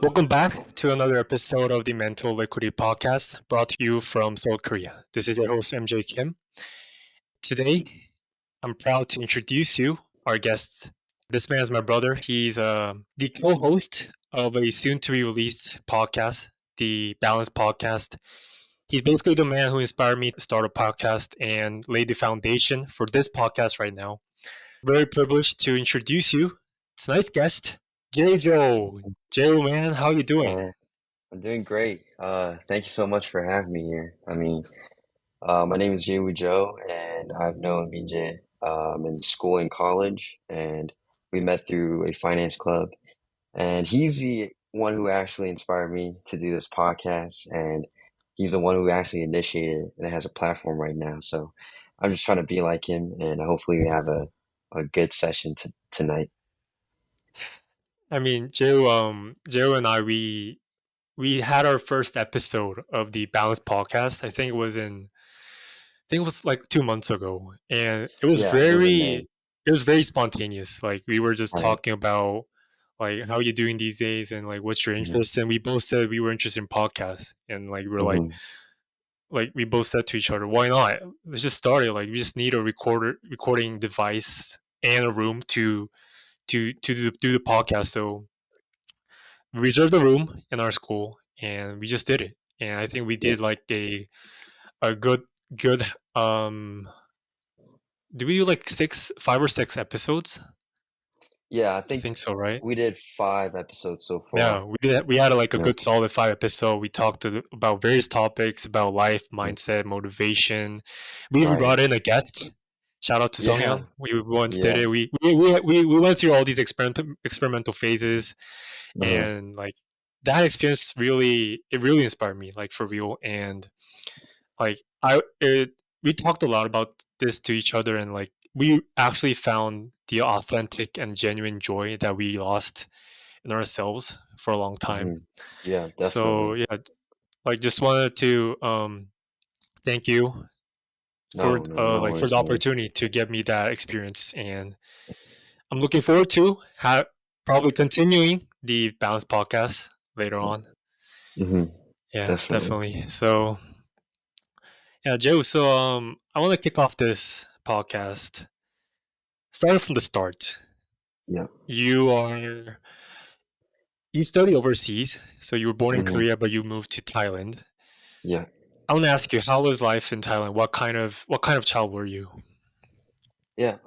Welcome back to another episode of the Mental Liquidity podcast brought to you from Seoul, Korea. This is your host, MJ Kim. Today, I'm proud to introduce you, our guest. This man is my brother. He's the co host of a soon to be released podcast, the Balance Podcast. He's basically the man who inspired me to start a podcast and laid the foundation for this podcast right now. Very privileged to introduce you, tonight's guest, Jaewoo Jo. Jaewoo, man, how you doing? Uh, I'm doing great. Thank you so much for having me here. My name is Jaewoo Jo, and I've known Minjae in school and college, and we met through a finance club. And he's the one who actually inspired me to do this podcast, and he's the one who actually initiated it and has a platform right now. So I'm just trying to be like him, and hopefully we have a good session tonight. Joe and we had our first episode of the Balance podcast. I think it was like 2 months ago, and Yeah, it was in May. it was very spontaneous. Like we were just Right. talking about like how you doing these days and like what's your Hmm. interest. And we both said we were interested in podcasts, and like we both said to each other, why not? Let's just start it. Like we just need a recording device and a room to do the podcast. So we reserved a room in our school and we just did it. And I think we Yeah. did like a good do we do like 5 or 6 episodes? Yeah, I I think think so, right? we did 5 episodes so Yeah, far. we had like a Yeah. good solid 5 episode. We talked about various topics about life, mindset, motivation. We even Right. brought in a guest. Shout out to Yeah. Songyeon. We once did Yeah. it. We went through all these experimental phases, Uh-huh. and like that experience really inspired me, like for real. And like we talked a lot about this to each other, and like we actually found the authentic and genuine joy that we lost in ourselves for a long time. Hmm. Yeah, So definitely. yeah, like just wanted to thank you for No like for worries, the man. opportunity to give me that experience, and I'm looking forward to probably continuing the Balance podcast later on. Hmm. Yeah, Definitely. definitely. So yeah, Joe. So I want to kick off this podcast. Starting from the start. Yeah. You are you study overseas, so you were born in Hmm. Korea, but you moved to Thailand. Yeah. I want to ask you, how was life in Thailand? What kind of child were you? Yeah.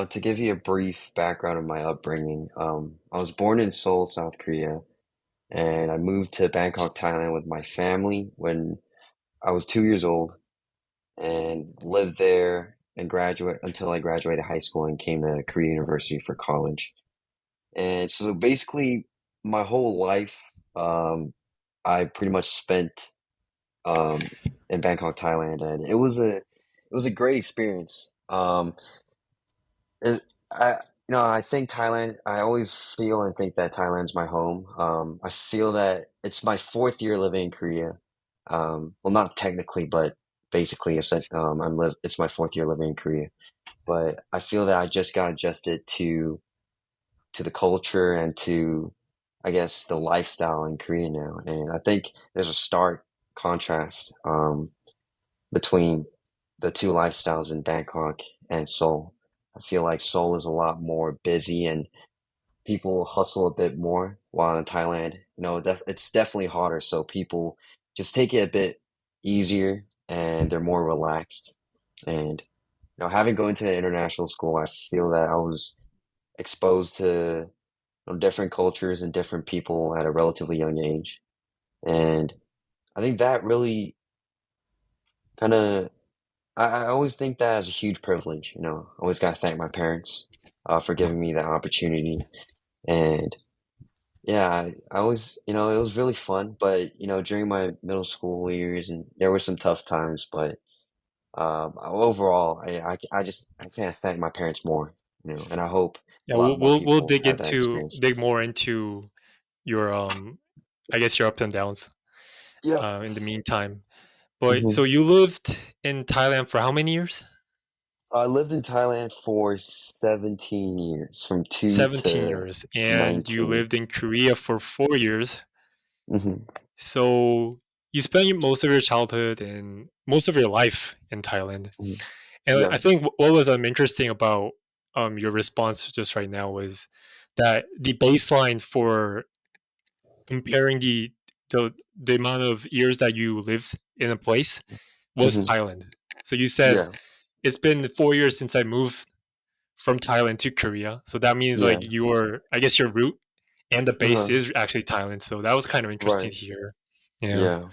To give you a brief background of my upbringing, I was born in Seoul, South Korea, and I moved to Bangkok, Thailand with my family when I was 2 years old and lived there and graduate until I graduated high school and came to Korea University for college. And so basically, my whole life, I pretty much spent um, in Bangkok, Thailand, and it was a great experience. It, I I think Thailand. I always feel and think that Thailand's my home. I feel that it's my fourth year living in Korea. Well, not technically, but basically, it's my fourth year living in Korea. But I feel that I just got adjusted to the culture and to, I guess, the lifestyle in Korea now. And I think there's a stark contrast between the two lifestyles in Bangkok and Seoul. I feel like Seoul is a lot more busy and people hustle a bit more, while in Thailand, it's definitely hotter. So people just take it a bit easier and they're more relaxed. And having going to an international school, I feel that I was exposed to different cultures and different people at a relatively young age. And I think that really kind of, I always think that as a huge privilege, I always got to thank my parents for giving me that opportunity. And yeah, I always, it was really fun. But, during my middle school years, and there were some tough times, but overall, I can't thank my parents more, and I hope Yeah, a lot more we'll people have that experience. dig more into your I guess your ups and downs Yeah. in the meantime. But Hmm. so you lived in Thailand for how many years? I lived in Thailand for 17 years, from 2 17 to years. And you 19. lived in Korea for 4 years. Hmm. So you spent most of your childhood and most of your life in Thailand. Hmm. And I Yeah. think what was interesting about your response just right now was that the baseline for comparing the amount of years that you lived in a place was Hmm. Thailand. So you said Yeah. it's been 4 years since I moved from Thailand to Korea. So that means Yeah. like your, I guess your root and the base Uh-huh. is actually Thailand. So that was kind of interesting Right. to hear. Yeah. Yeah.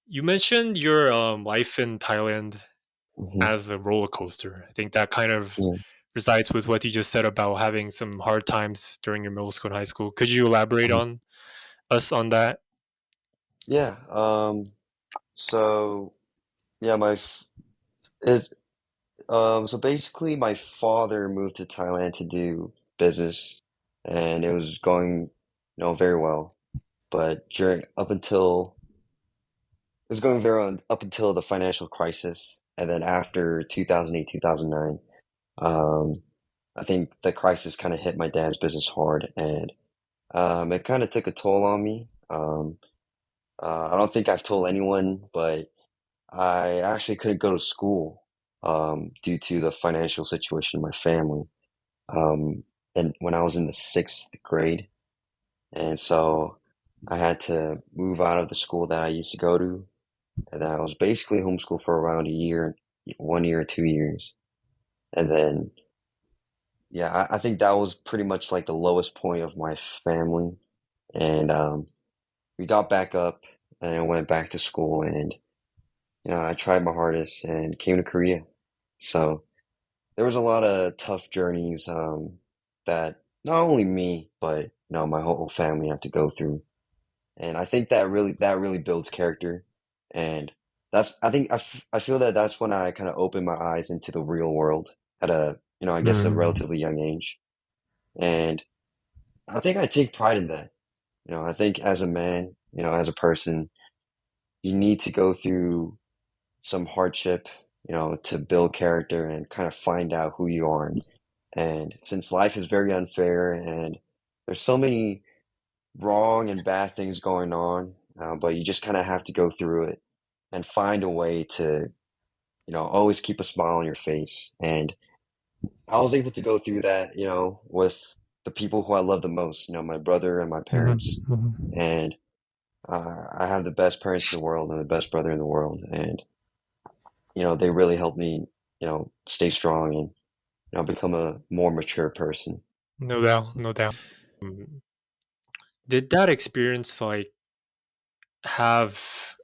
You mentioned your life in Thailand Hmm. as a roller coaster. I think that kind of Yeah. resides with what you just said about having some hard times during your middle school and high school. Could you elaborate Mhm. on us on that? Yeah. So yeah, it so basically my father moved to Thailand to do business, and it was going, very well. But during up until it was going very well up until the financial crisis, and then after 2008, 2009, um, I think the crisis kind of hit my dad's business hard, and it kind of took a toll on me. I don't think I've told anyone, but I actually couldn't go to school due to the financial situation in my family. Um, and when I was in the sixth grade, and so I had to move out of the school that I used to go to, and then I was basically homeschooled for around a year, 1 year or 2 years, and then yeah, I think that was pretty much like the lowest point of my family, and we got back up and I went back to school, and I tried my hardest and came to Korea. So there was a lot of tough journeys that not only me, but my whole family had to go through. And I think that really builds character. And I feel that that's when I kind of opened my eyes into the real world at a, I guess a Mm. relatively young age. And I think I take pride in that. I think as a man, as a person, you need to go through some hardship, to build character and kind of find out who you are. And since life is very unfair and there's so many wrong and bad things going on, but you just kind of have to go through it and find a way to, always keep a smile on your face. And I was able to go through that, with the people who I love the most, my brother and my Mhm, parents. mhm. And I have the best parents in the world and the best brother in the world. And, they really helped me, stay strong and, become a more mature person. No doubt, no doubt. Did that experience like have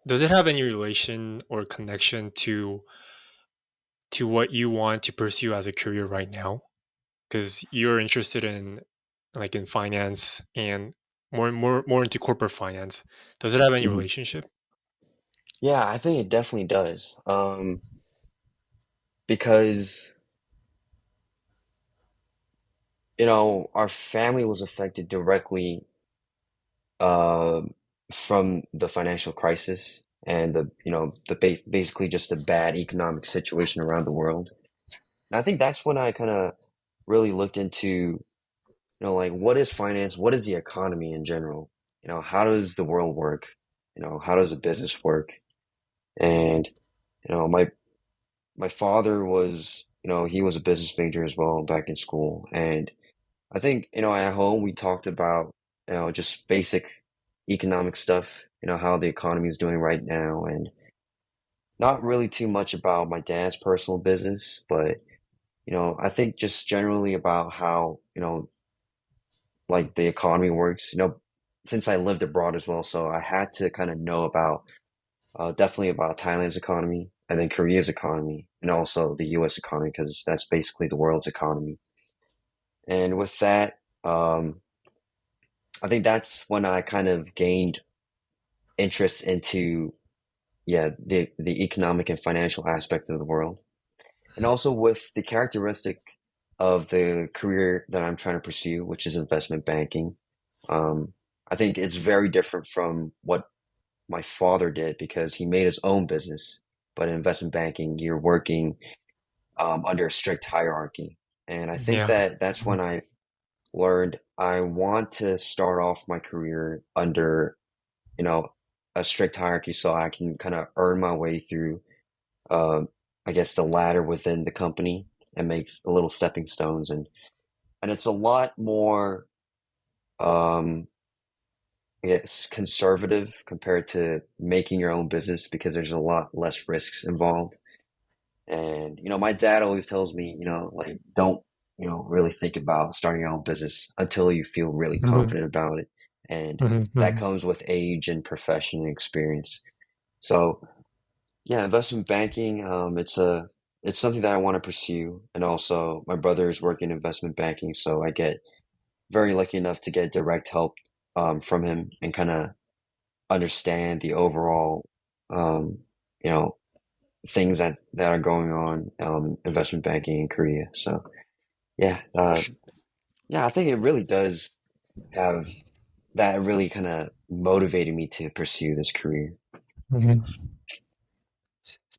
does it have any relation or connection to what you want to pursue as a career right now? Because you're interested in like in finance and more into corporate finance. Does it have any Mhm. relationship? Yeah, I think it definitely does. Because, our family was affected directly uh, from the financial crisis and basically just the bad economic situation around the world. And I think that's when I kind of really looked into, like what is finance? What is the economy in general? How does the world work? How does a business work? And, my father was, he was a business major as well back in school. And I think, at home we talked about, just basic economic stuff, how the economy is doing right now, and not really too much about my dad's personal business, but, I think just generally about how, like the economy works, since I lived abroad as well. So I had to kind of know about, definitely about Thailand's economy and then Korea's economy and also the US economy, because that's basically the world's economy. And with that, I think that's when I kind of gained interest into, yeah, the economic and financial aspect of the world. And also with the characteristic of the career that I'm trying to pursue, which is investment banking. Um, I think it's very different from what my father did because he made his own business. but in investment banking, you're working under a strict hierarchy. And I think Yeah. that that's when I learned I want to start off my career under, you know, a strict hierarchy so I can kind of earn my way through, um, I guess, the ladder within the company and make a little stepping stones. And it's a lot more, um, it's conservative compared to making your own business because there's a lot less risks involved. And, my dad always tells me, like, don't, really think about starting your own business until you feel really Mhm, confident about it. And mhm, that mhm, comes with age and profession and experience. So, yeah, investment banking, it's something that I want to pursue. And also my brother is working in investment banking, so I get very lucky enough to get direct help from him and kind of understand the overall um, you know, things that are going on investment banking in Korea. So yeah, yeah, I think it really does have that really kind of motivated me to pursue this career. mhm.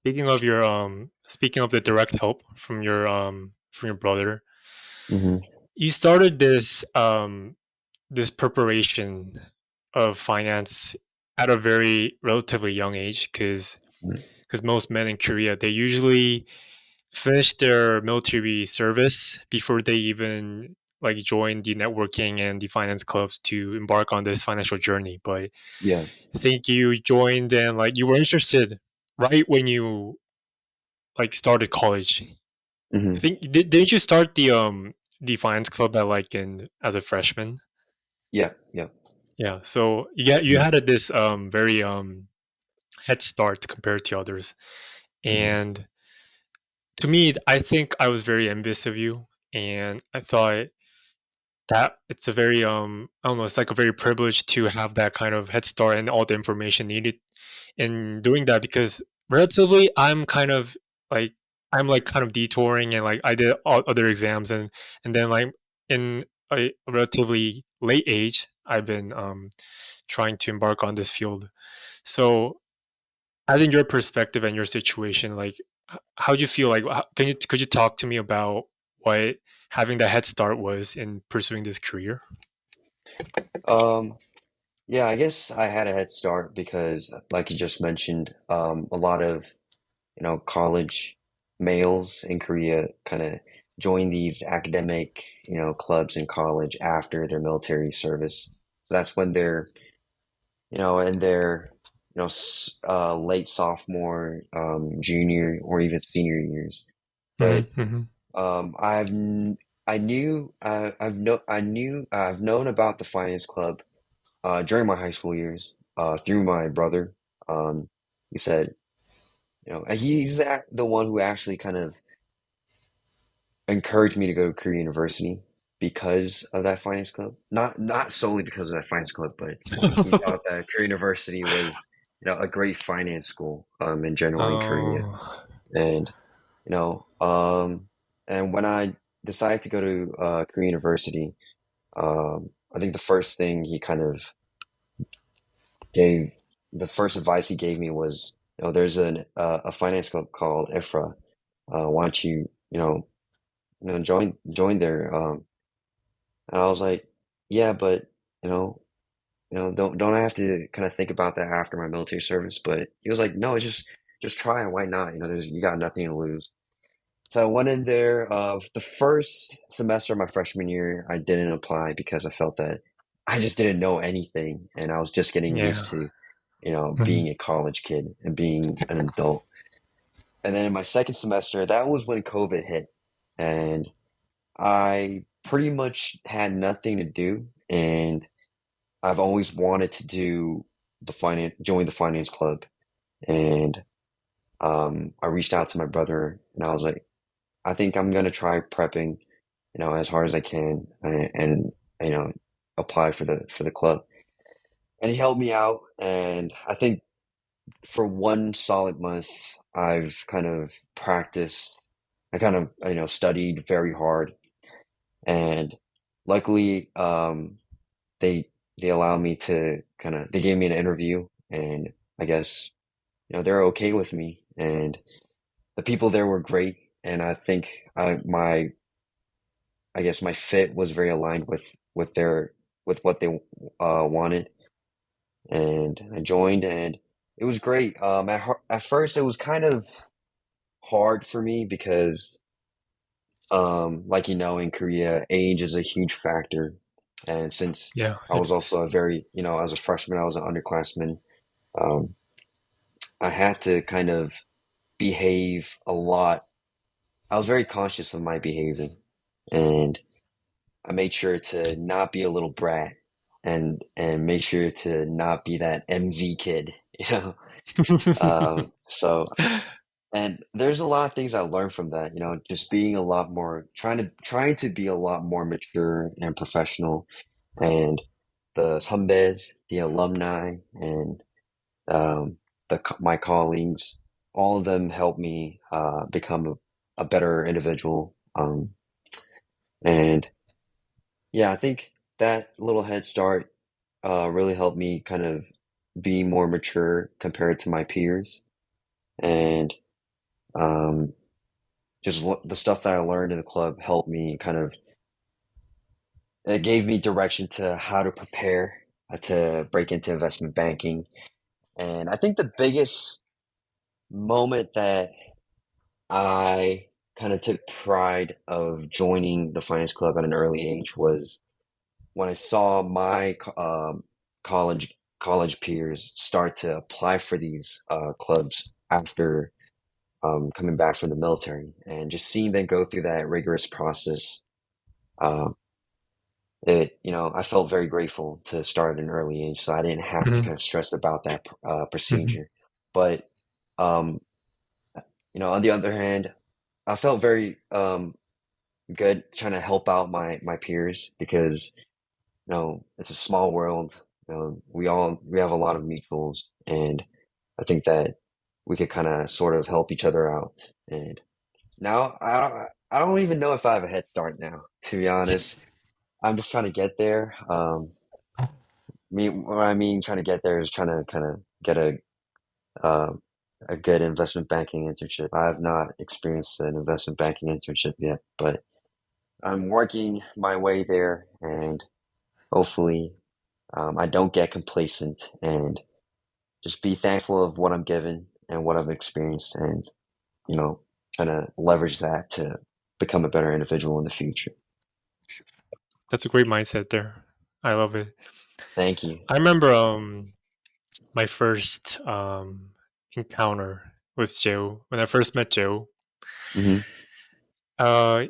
Speaking of the direct help from your brother, Hmm. you started this preparation of finance at a very relatively young age because most men in Korea, they usually finish their military service before they even like join the networking and the finance clubs to embark on this financial journey. But Yeah. I think you joined and like you were interested right when you like started college. I Hmm. think didn't you start the finance club at like in as a freshman? Yeah. Yeah. Yeah, so you Hmm. had this very head start compared to others, Hmm. and to me, I think I was very envious of you, and I thought that it's a very I don't know, it's like a very privilege to have that kind of head start and all the information needed in doing that because relatively like I'm like kind of detouring and like I did all other exams and then like in a relatively late age I've been trying to embark on this field. So as in your perspective and your situation, like how do you feel like could you talk to me about what having that head start was in pursuing this career? Um, yeah, I guess I had a head start because, like you just mentioned, a lot of, college males in Korea kind of join these academic, clubs in college after their military service. So that's when they're, in their, late sophomore, junior, or even senior years. Hmm, But hmm, I've kn- I knew I've known about the finance club during my high school years through my brother. He said, he's the one who actually kind of encouraged me to go to Korea University because of that finance club. Not solely because of that finance club, but he thought that Korea University was, a great finance school in general in Korea. Oh, And you know, and when I decided to go to Korea University, I think the first thing he kind of gave, the first advice he gave me was, there's a finance club called IFRA. Why don't you, join there? And I was like, yeah, but you know, don't I have to kind of think about that after my military service? But he was like, no, just try it. Why not? You got nothing to lose. So I went in there. The first semester of my freshman year, I didn't apply because I felt that I just didn't know anything, and I was just getting used yeah. to, being Mhm. a college kid and being an adult. And then in my second semester, that was when COVID hit, and I pretty much had nothing to do, and I've always wanted to join the finance club, and I reached out to my brother, and I was like, I think I'm gonna try prepping, as hard as I can, and you know, apply for the club. And he helped me out, and I think for one solid month, I've kind of practiced. I kind of studied very hard, and luckily, they they allowed me to they gave me an interview, and I guess they're okay with me, and the people there were great. And I think I guess my fit was very aligned with their with what they wanted, and I joined, and it was great. At first, it was kind of hard for me because, like in Korea, age is a huge factor, and since Yeah, I it was is. also a very, as a freshman, I was an underclassman. Um, I had to kind of behave a lot. I was very conscious of my behaving, and I made sure to not be a little brat, and make sure to not be that MZ kid, you know. So and there's a lot of things I learned from that, just being a lot more trying to be a lot more mature and professional, and the 선배s, the alumni, and my colleagues, all of them helped me become a better individual. And yeah, I think that little head start really helped me kind of be more mature compared to my peers. And um, the stuff that I learned in the club helped me it gave me direction to how to prepare to break into investment banking. And I think the biggest moment that I kind of took pride of joining the finance club at an early age was when I saw my college peers start to apply for these clubs after coming back from the military, and just seeing them go through that rigorous process. Um, I felt very grateful to start at an early age, so I didn't have to Mhm, kind of stress about that mhm, procedure. But um, on the other hand, I felt very good trying to help out my peers because it's a small world. We have a lot of mutuals, and I think that we could kind of sort of help each other out. And now I don't even know if I have a head start now, to be honest. I'm just trying to get there. What I mean trying to get there is trying to kind of get um, a good investment banking internship. I have not experienced an investment banking internship yet, but I'm working my way there, and hopefully I don't get complacent and just be thankful of what I'm given and what I've experienced, and you know, trying to leverage that to become a better individual in the future. That's a great mindset there. I love it. Thank you. I remember my first encounter with Joe when I first met Joe. Hmm. Uh,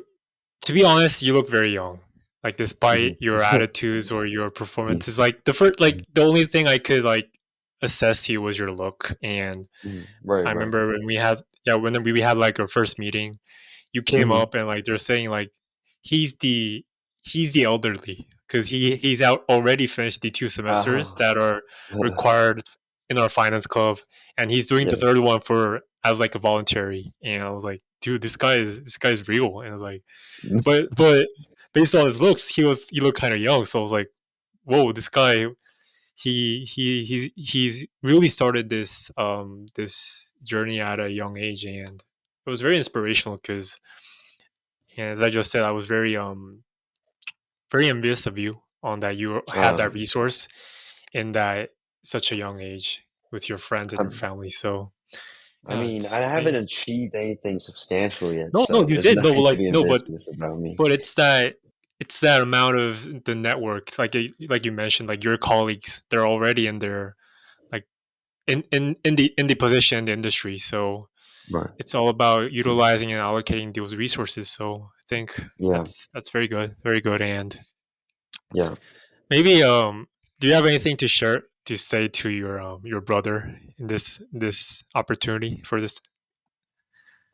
to be honest, you look very young. Like Hmm. despite your attitudes or your Hmm. performances, like the only thing I could like assess you was your look. And Hmm. Right, I right. remember when we had when we had like our first meeting, you came Hmm. up and like they're saying like he's the he's the elderly because he's out already finished the 2 semesters Uh-huh. that are required in our finance club, and he's doing the Yeah. third one for as like a voluntary. And I was like, dude, this guy's real. And I was like, but based on his looks, he looked kind of young. So I was like, whoa, this guy he's really started this journey at a young age, and it was very inspirational because, as I just said, I was very envious of you on that you had that Um, resource in that such a young age with your friends and I, your family. So I mean, I it's haven't achieved anything substantial yet, no, so you there's did no, nothing to like be no, but envious about me. it's that amount of the network, like you mentioned, like your colleagues, they're already in their like in the position in the industry. So Right. it's all about utilizing and allocating those resources. So I think Yeah. that's very good. And Yeah. maybe do you have anything to share to say to your brother in this opportunity for this?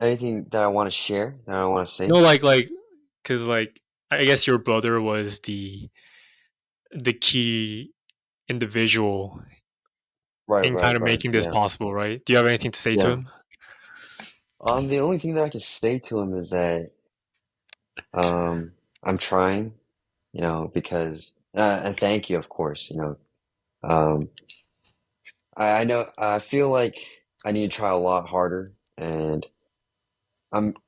Anything that I want to share, that I want to No, say? like because like I guess your brother was the key individual Right, in right, kind of right. making this Yeah. possible, right? Do you have anything to say to Yeah. him? The only thing that I can say to him is that I'm trying, because and thank you, of course. Um, I know I feel like I need to try a lot harder, and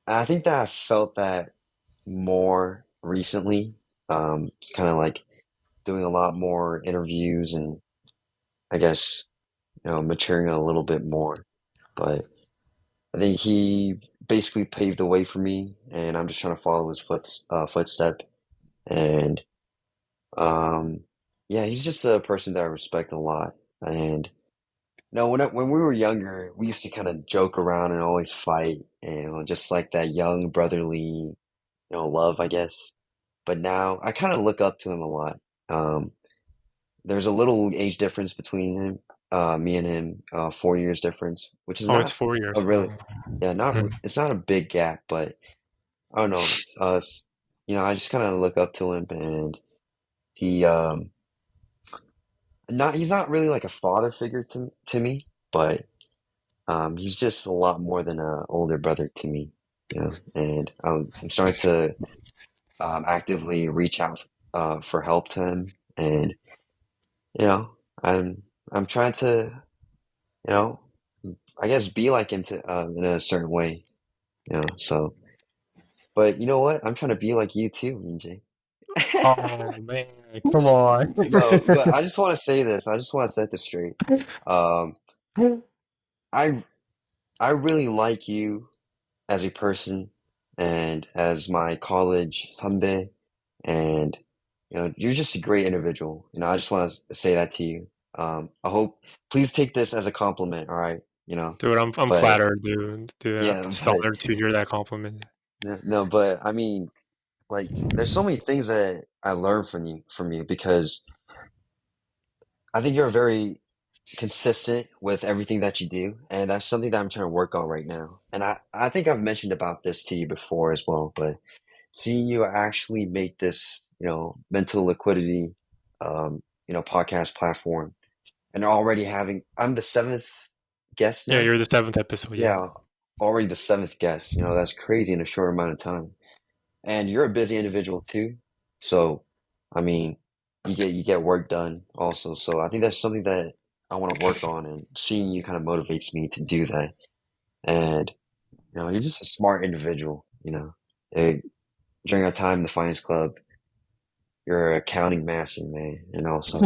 I think that I felt that more recently, kind of like doing a lot more interviews and I guess, maturing a little bit more. But I think he basically paved the way for me, and I'm just trying to follow his footstep. And um, yeah, he's just a person that I respect a lot. And no, when we were younger, we used to kind of joke around and always fight, and just like that young brotherly, love, I guess. But now I kind of look up to him a lot. Um, there's a little age difference between me and him, 4 years difference, which is Oh, it's not four a years. really, Oh. yeah, not Mhm. it's not a big gap, but I don't know. I just kind of look up to him, and he, he's not really like a father figure to me, but he's just a lot more than an older brother to me, And I'm starting to actively reach out for help to him, and you know, I'm trying to, you know, I guess be like him to in a certain way, So, but you know what? I'm trying to be like you too, EJ. Oh man, come on. No, but I just want to say this. I just want to set this straight. Um, I I really like you as a person and as my college 선배, and you're just a great individual. I just want to say that to you. I hope please take this as a compliment, all right? Dude, I'm But flattered, dude. Dude, I'm yeah, just but honored to hear that compliment. no, but I mean, like, there's so many things that I learned from you because I think you're very consistent with everything that you do, and that's something that I'm trying to work on right now. And I think I've mentioned about this to you before as well, but seeing you actually make this, mental liquidity, podcast platform, and already I'm the seventh guest Yeah, now. you're the seventh episode. Yeah. Yeah, already the seventh guest. That's crazy in a short amount of time. And you're a busy individual too. So, I mean, you get work done also. So I think that's something that I want to work on, and seeing you kind of motivates me to do that. And, you're just a smart individual. Eh, during our time in the finance club, you're an accounting master, man. And also,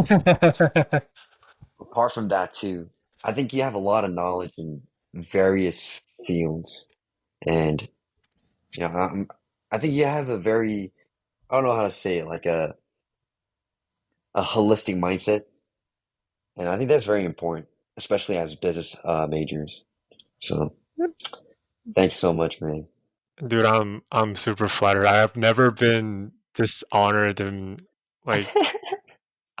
apart from that too, I think you have a lot of knowledge in various fields. And, you know, I'm, I think you have I don't know how to say it, like a holistic mindset. And I think that's very important, especially as business majors. So thanks so much, man. Dude, I'm super flattered. I have never been this honored, and like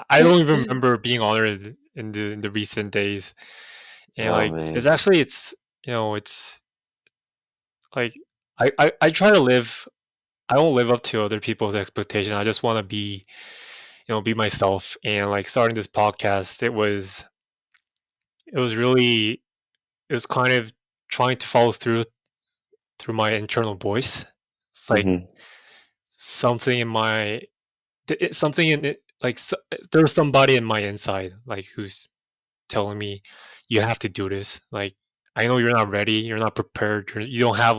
I don't even remember being honored in the recent days. And Oh like it's man. actually it's like I try to live. I don't live up to other people's expectations. I just want to be myself. And like starting this podcast, it was really it was kind of trying to follow through my internal voice. It's like Hmm. something in my something in it, like there's somebody in my inside like who's telling me you have to do this. Like I know you're not ready, you're not prepared, you don't have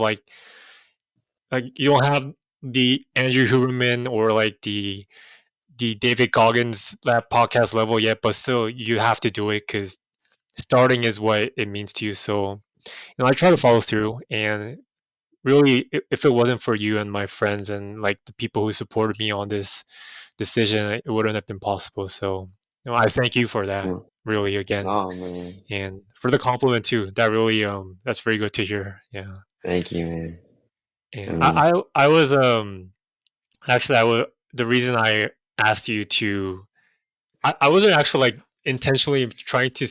you don't have the Andrew Huberman or like the David Goggins that podcast level yet, but still you have to do it because starting is what it means to you. So I try to follow through, and really, if it wasn't for you and my friends and like the people who supported me on this decision, it wouldn't have been possible. So I thank you for that, really, again, Oh man. and for the compliment too. That really that's very good to hear. Yeah, Thank you, man. I and mean, I was actually I was the reason I asked you to I wasn't actually like intentionally trying to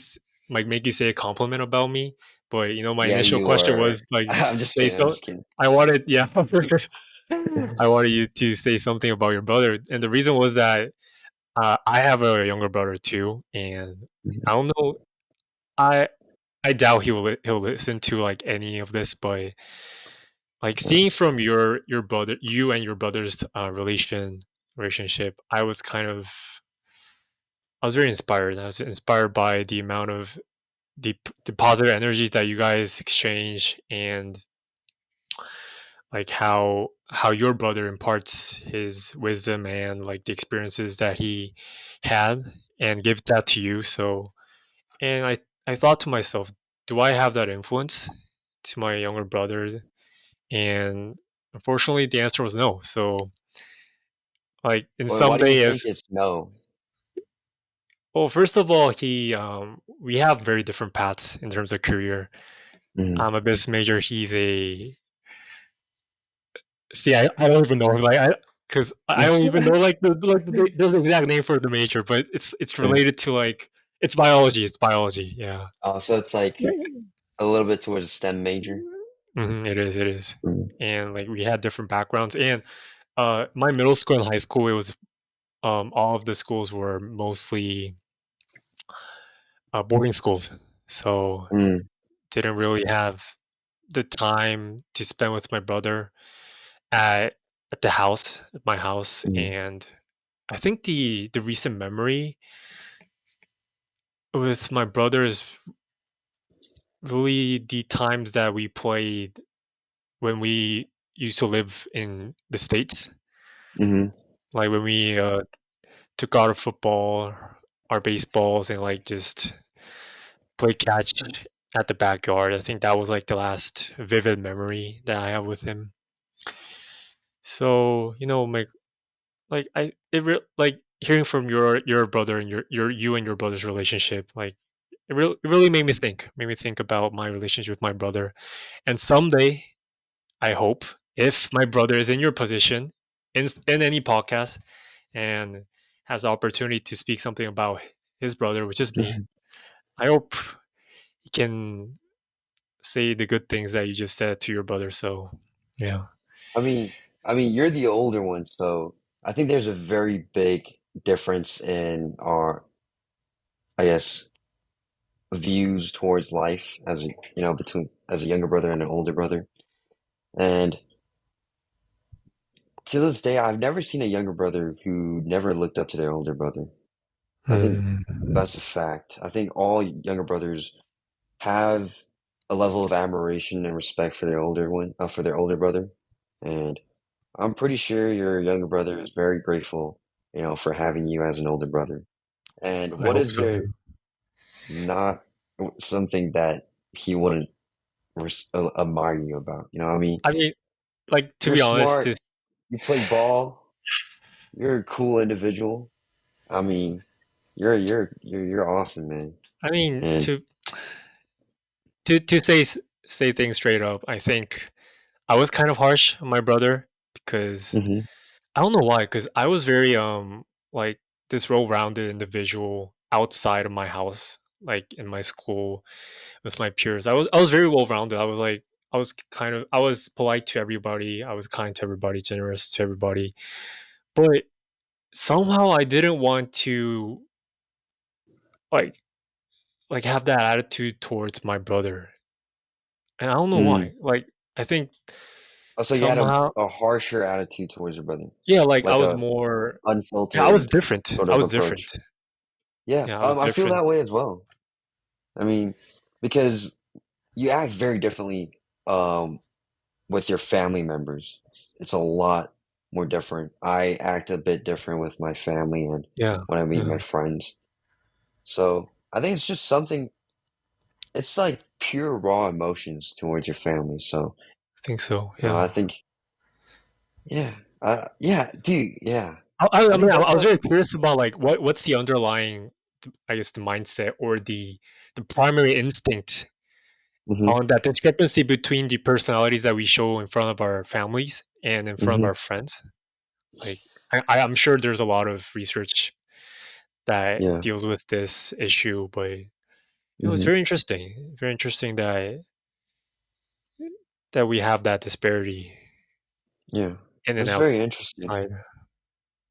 like make you say a compliment about me, but my yeah, initial you question were. was like I'm just say kidding. I'm so. just kidding. I wanted, yeah, I wanted you to say something about your brother, and the reason was that I have a younger brother too, and I don't know, I I doubt he'll listen to like any of this, but like seeing from your brother, you and your brother's relationship, I was very inspired. I was inspired by the amount of the positive energies that you guys exchange, and like how your brother imparts his wisdom and like the experiences that he had and give that to you. So, and I thought to myself, do I have that influence to my younger brother? And unfortunately, the answer was no. So, like in Well, why do you someday, if think it's no? well, first of all, he we have very different paths in terms of career. Hmm. I'm a business major. He's a see. I don't even know. Like I because I don't even know there's an exact name for the major, but it's Yeah. related to like it's biology. It's biology. Yeah. Oh, so it's like a little bit towards a STEM major. It is. It is. Mm. And like we had different backgrounds. And my middle school and high school, it was all of the schools were mostly boarding schools, so Mm. didn't really have the time to spend with my brother at at the house, at my house. Mm. And I think the recent memory with my brother is really the times that we played when we used to live in the States, Hmm. like when we took out our football, our baseballs, and like just play catch at the backyard. I think that was like the last vivid memory that I have with him. So like like hearing from your brother and your you and your brother's relationship, like it really made me think about my relationship with my brother. And someday, I hope, if my brother is in your position in any podcast and has the opportunity to speak something about his brother, which is me, I hope he can say the good things that you just said to your brother. So, yeah. I mean, you're the older one, so I think there's a very big difference in our, I guess, views towards life as a, between as a younger brother and an older brother. And to this day, I've never seen a younger brother who never looked up to their older brother. I think Mm, that's a fact. I think all younger brothers have a level of admiration and respect for their for their older brother. And I'm pretty sure your younger brother is very grateful, for having you as an older brother. And I what hope is so. there not something that he wouldn't admire you about? I mean, I mean, like to you're be honest, smart, this you play ball, you're a cool individual. I mean, you're awesome, man. I mean And to say things straight up, I think I was kind of harsh on my brother because hmm I don't know why, because I was very like this well-rounded individual outside of my house, like in my school with my peers. I was very well-rounded. I was polite to everybody. I was kind to everybody, generous to everybody. But somehow I didn't want to like have that attitude towards my brother. And I don't know mm. why. Like I think Also, you had somehow a harsher attitude towards your brother, yeah, like I like was a more yeah, I was unfiltered different. sort I of was approach. different. Yeah, Yeah, I was I feel different. that way as well. I mean, because you act very differently um, with your family members. It's a lot more different. I act a bit different with my family and Yeah. when I meet Yeah. my friends. So I think it's just something, it's like pure raw emotions towards your family. So, I think so. Yeah. I think, yeah, yeah, dude, yeah. I I mean, think I that's was what, very curious about like what's the underlying, I guess, the mindset or the primary instinct hmm on that discrepancy between the personalities that we show in front of our families and in front of hmm our friends. Like, I'm sure there's a lot of research that yeah, deals with this issue, but it's hmm very interesting. Very interesting that we have that disparity yeah. in and It's very interesting outside.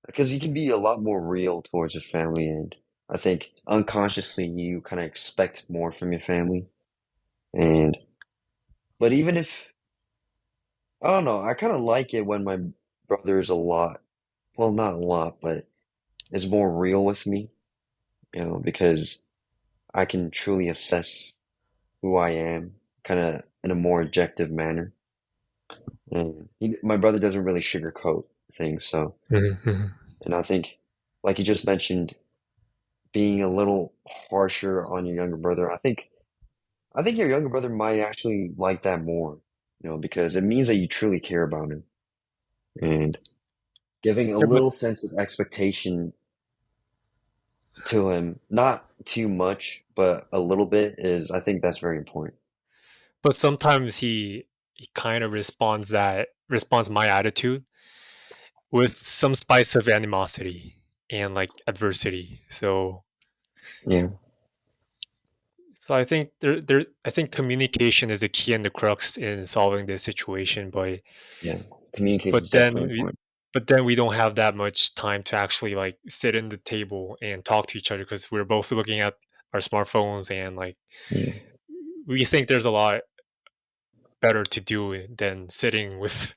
because you can be a lot more real towards your family, and I think unconsciously you kind of expect more from your family. And but even if I don't know, I kind of like it when my brother is a lot, well, not a lot, but is more real with me, because I can truly assess who I am, kind of in a more objective manner. And my brother doesn't really sugarcoat things, so Mhm. and I think, like you just mentioned, being a little harsher on your younger brother, I think your younger brother might actually like that more, because it means that you truly care about him and giving a Yeah, but little sense of expectation to him, not too much, but a little bit is, I think that's very important. sometimes he kind of responds my attitude with some spice of animosity and like adversity. Yeah, So I think I think communication is a key and the crux in solving this situation. yeah. Communication But is then definitely we, important. but then we don't have that much time to actually like sit in the table and talk to each other because we're both looking at our smartphones and like Yeah, we think there's a lot better to do than sitting with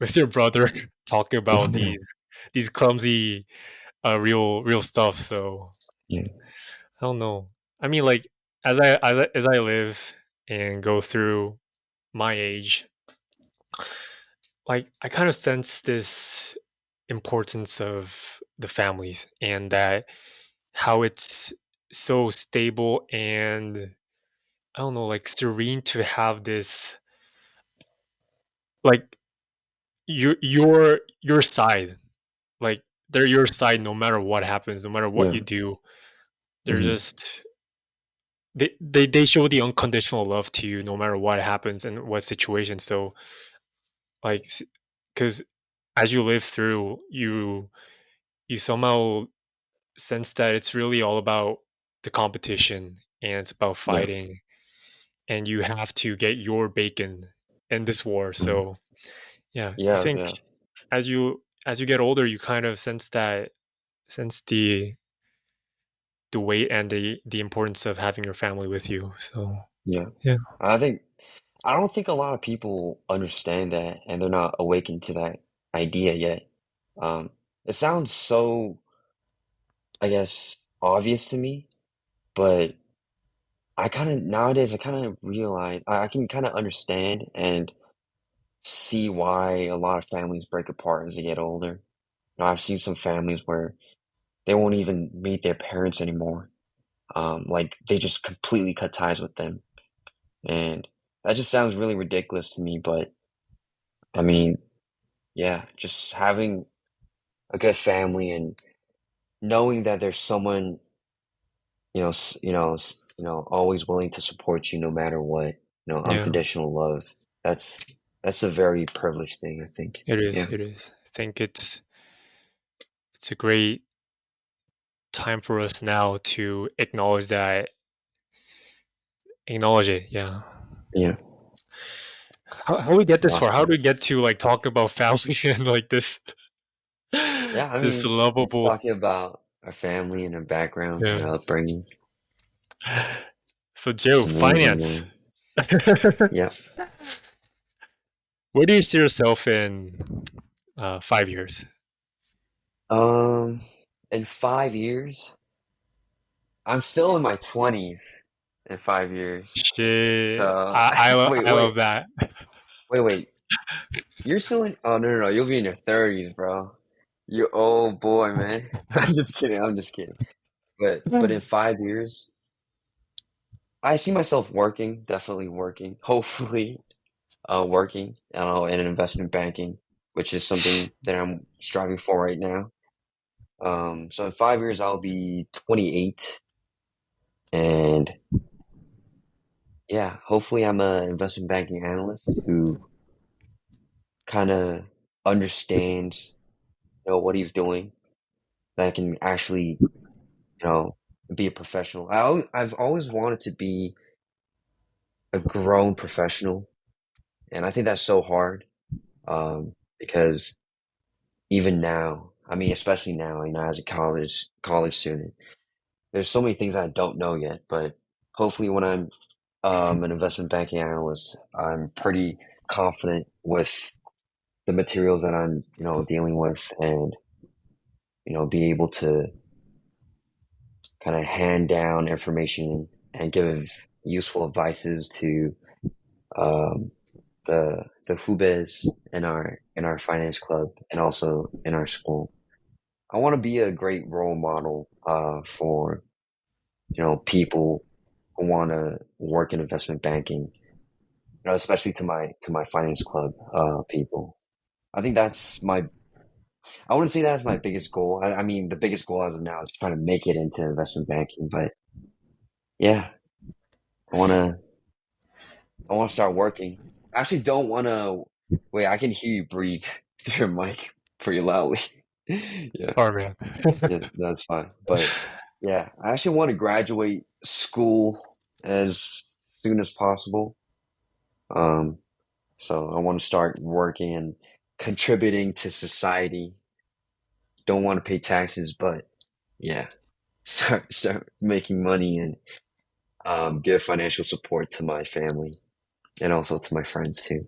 with your brother talking about these clumsy real stuff. So yeah, I don't know. I mean, like as I live and go through my age, like I kind of sense this importance of the families and that how it's so stable and I don't know, like serene to have this like your side, like they're your side no matter what happens, no matter what yeah. you do. They're Hmm. just they show the unconditional love to you no matter what happens and what situation. So like because as you live through you somehow sense that it's really all about the competition and it's about Yeah, fighting and you have to get your bacon in this war. mhm. So yeah, I Yeah, think yeah, as you get older you kind of sense the weight and the importance of having your family with you. So yeah. yeah. I think I don't think a lot of people understand that, and they're not awakened to that idea yet. Um, it sounds so, I guess, obvious to me, but I kind of nowadays I kind of realize I can kind of understand and see why a lot of families break apart as they get older. I've seen some families where they won't even meet their parents anymore. Like they just completely cut ties with them, and that just sounds really ridiculous to me. But I mean, yeah, just having a good family and knowing that there's someone, always willing to support you no matter what, Yeah, unconditional love. That's that's a very privileged thing, I think. it is, Yeah, it is. I think it's a great time for us now to acknowledge it. Yeah. yeah, How we get this far? How do awesome. we get to like talk about family and like this Yeah, I this mean, we're just lovable talking about our family and our background, yeah. our upbringing. So It's Joe, amazing, finance. man. Yeah. Where do you see yourself in 5 years? Um, in 5 years, I'm still in my 20s in 5 years. Shit, So, wait, I wait, love that. wait. You're still in, oh, no, no, no. You'll be in your 30s, bro. You old boy, man. I'm just kidding. I'm just kidding. But in 5 years, I see myself working, definitely working, hopefully, working, I don't know, in investment banking, which is something that I'm striving for right now. So in 5 years, I'll be 28, and yeah, hopefully, I'm an investment banking analyst who kind of understands, what he's doing, that can actually, you know, be a professional. I've always wanted to be a grown professional, and I think that's so hard, because even now, I mean, especially now, as a college student, there's so many things I don't know yet. But hopefully, when I'm an investment banking analyst, I'm pretty confident with the materials that I'm, dealing with, and be able to kind of hand down information and give useful advices to um, the hubes in our finance club and also in our school. I want to be a great role model for people who want to work in investment banking. Especially to my finance club people. I think that's my. I wouldn't say that's my biggest goal. I mean, the biggest goal as of now is trying to make it into investment banking. But yeah, I wanna I wanna start working. I actually don't wanna. Wait, I can hear you breathe through your mic pretty loudly. Yeah, Oh man. yeah, that's fine. But yeah, I actually want to graduate school as soon as possible. Um, so I want to start working and contributing to society. Don't want to pay taxes, but yeah, start making money and give financial support to my family and also to my friends too.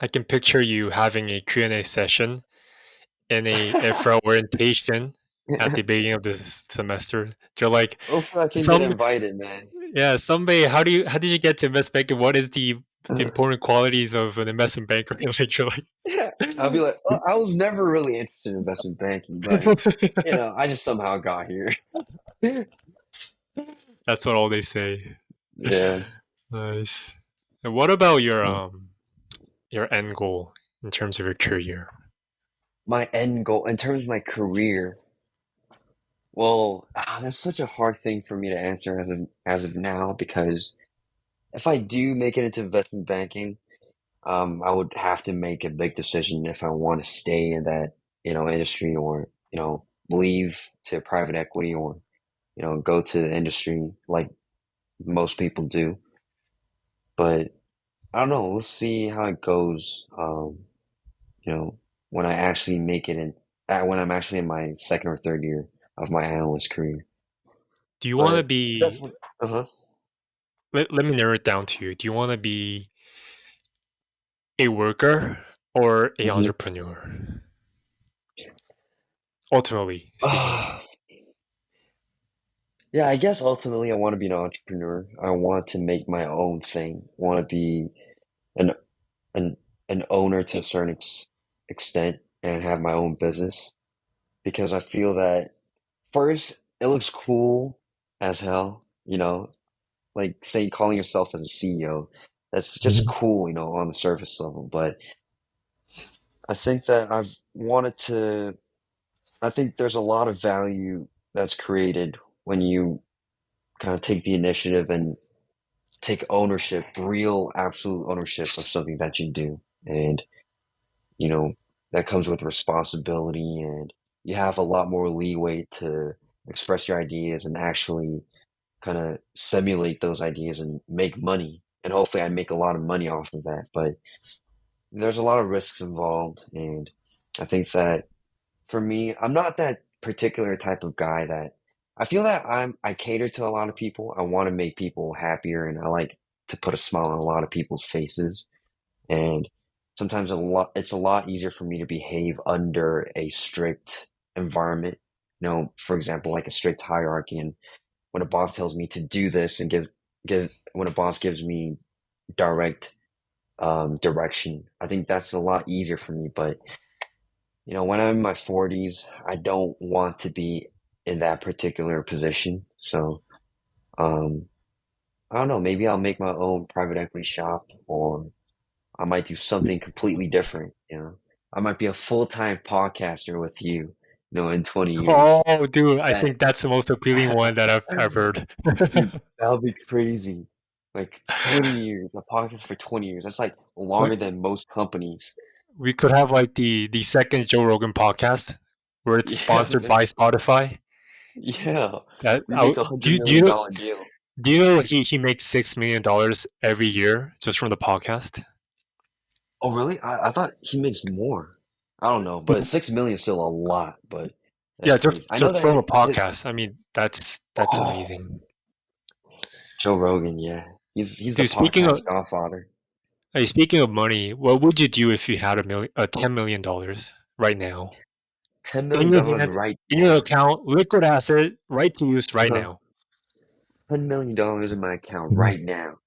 I can picture you having a Q&A session in for orientation at the beginning of this semester. They're like, Hopefully, I can get some invited, man. yeah, someday how did you get to investment banking? What is the important qualities of an investment banker? Like, you're Yeah, I'll be like like, oh, I was never really interested in investment banking, but I just somehow got here. That's what all they say. Yeah. Nice. And what about your end goal in terms of your career? My end goal in terms of my career, well, that's such a hard thing for me to answer as of now because if I do make it into investment banking, I would have to make a big decision if I want to stay in that, industry or, leave to private equity or, go to the industry like most people do. But I don't know. We'll see how it goes. You know, when I actually make it in, when I'm actually in my second or third year of my analyst career. Do you want to But be definitely, uh-huh. let me narrow it down to you. Do you want to be a worker or a Hmm. entrepreneur? Ultimately speaking. Yeah, I guess ultimately I want to be an entrepreneur. I want to make my own thing. I want to be an an an owner to a certain extent and have my own business because I feel that first it looks cool as hell, like saying calling yourself as a CEO. That's just Mhm. cool, on the surface level. But I think that I think there's a lot of value that's created when you kind of take the initiative and take ownership, real absolute ownership of something that you do. And, you know, that comes with responsibility and you have a lot more leeway to express your ideas and actually kind of simulate those ideas and make money. And hopefully I make a lot of money off of that. But there's a lot of risks involved. And I think that for me, I'm not that particular type of guy that I feel that I cater to a lot of people. I want to make people happier and I like to put a smile on a lot of people's faces. And sometimes it's a lot easier for me to behave under a strict environment. For example, like a strict hierarchy. And when a boss tells me to do this and when a boss gives me direct direction, I think that's a lot easier for me. But when I'm in my 40s, I don't want to be in that particular position. So, um, I don't know. Maybe I'll make my own private equity shop, or I might do something completely different. I might be a full-time podcaster with you, in 20 years. Oh, dude, I That, think that's the most appealing one that I've heard. dude, that would be crazy. Like 20 years, a podcast for 20 years. That's like What longer than most companies. we could have like the second Joe Rogan podcast where it's Yeah, sponsored man. by Spotify. Yeah. That We make a do hundred you million dollar deal. do you know he makes $6 million every year just from the podcast? Oh, really? I thought he makes more. I don't know, but 6 million is still a lot, but that's Yeah, crazy. I know just that from a his, podcast. I mean, that's oh, amazing. Joe Rogan, yeah. He's the Dude, podcast godfather. speaking of money, what would you do if you had $10 million right now? $10 in million your dollars hand, right in your now. account, liquid asset, right to use right Uh-huh. now. $10 million dollars in my account Mhm. right now.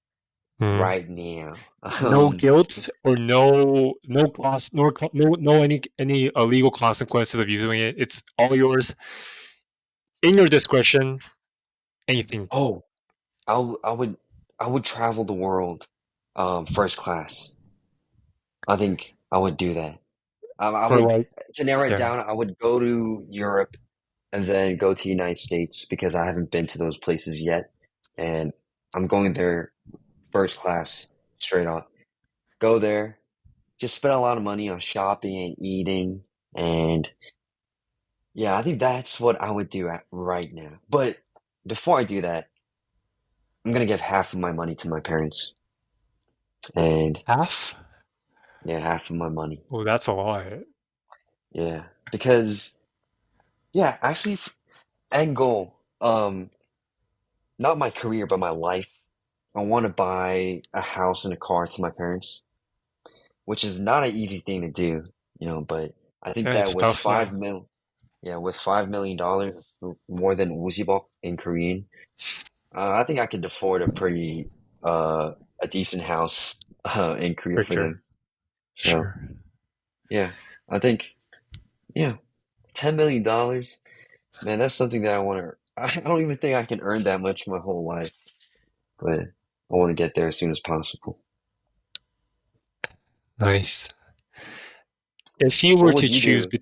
Mhm. Right now. No guilt or no cost, no any legal consequences of using it. It's all yours in your discretion. Anything Oh, I w- I would travel the world, first class. I think I would do that. I for would, like to narrow it yeah. down, I would go to Europe and then go to the United States because I haven't been to those places yet. And I'm going there first class, straight on. Go there, just spend a lot of money on shopping and eating. And yeah, I think that's what I would do right now. But before I do that, I'm gonna give half of my money to my parents. And Half? yeah, half of my money. Oh, that's a lot. Yeah. Because, yeah, actually, end goal, not my career, but my life. I want to buy a house and a car to my parents, which is not an easy thing to do, but I think Yeah, that it's with tough. Yeah, yeah, with $5 million, more than Uzibok in Korean, I think I could afford uh, a decent house, in Korea for for sure, them. So, sure. yeah, I think, yeah, $10 million, man, that's something that I want to. I don't even think I can earn that much my whole life, but I want to get there as soon as possible. Nice. If you were What to would you choose, do?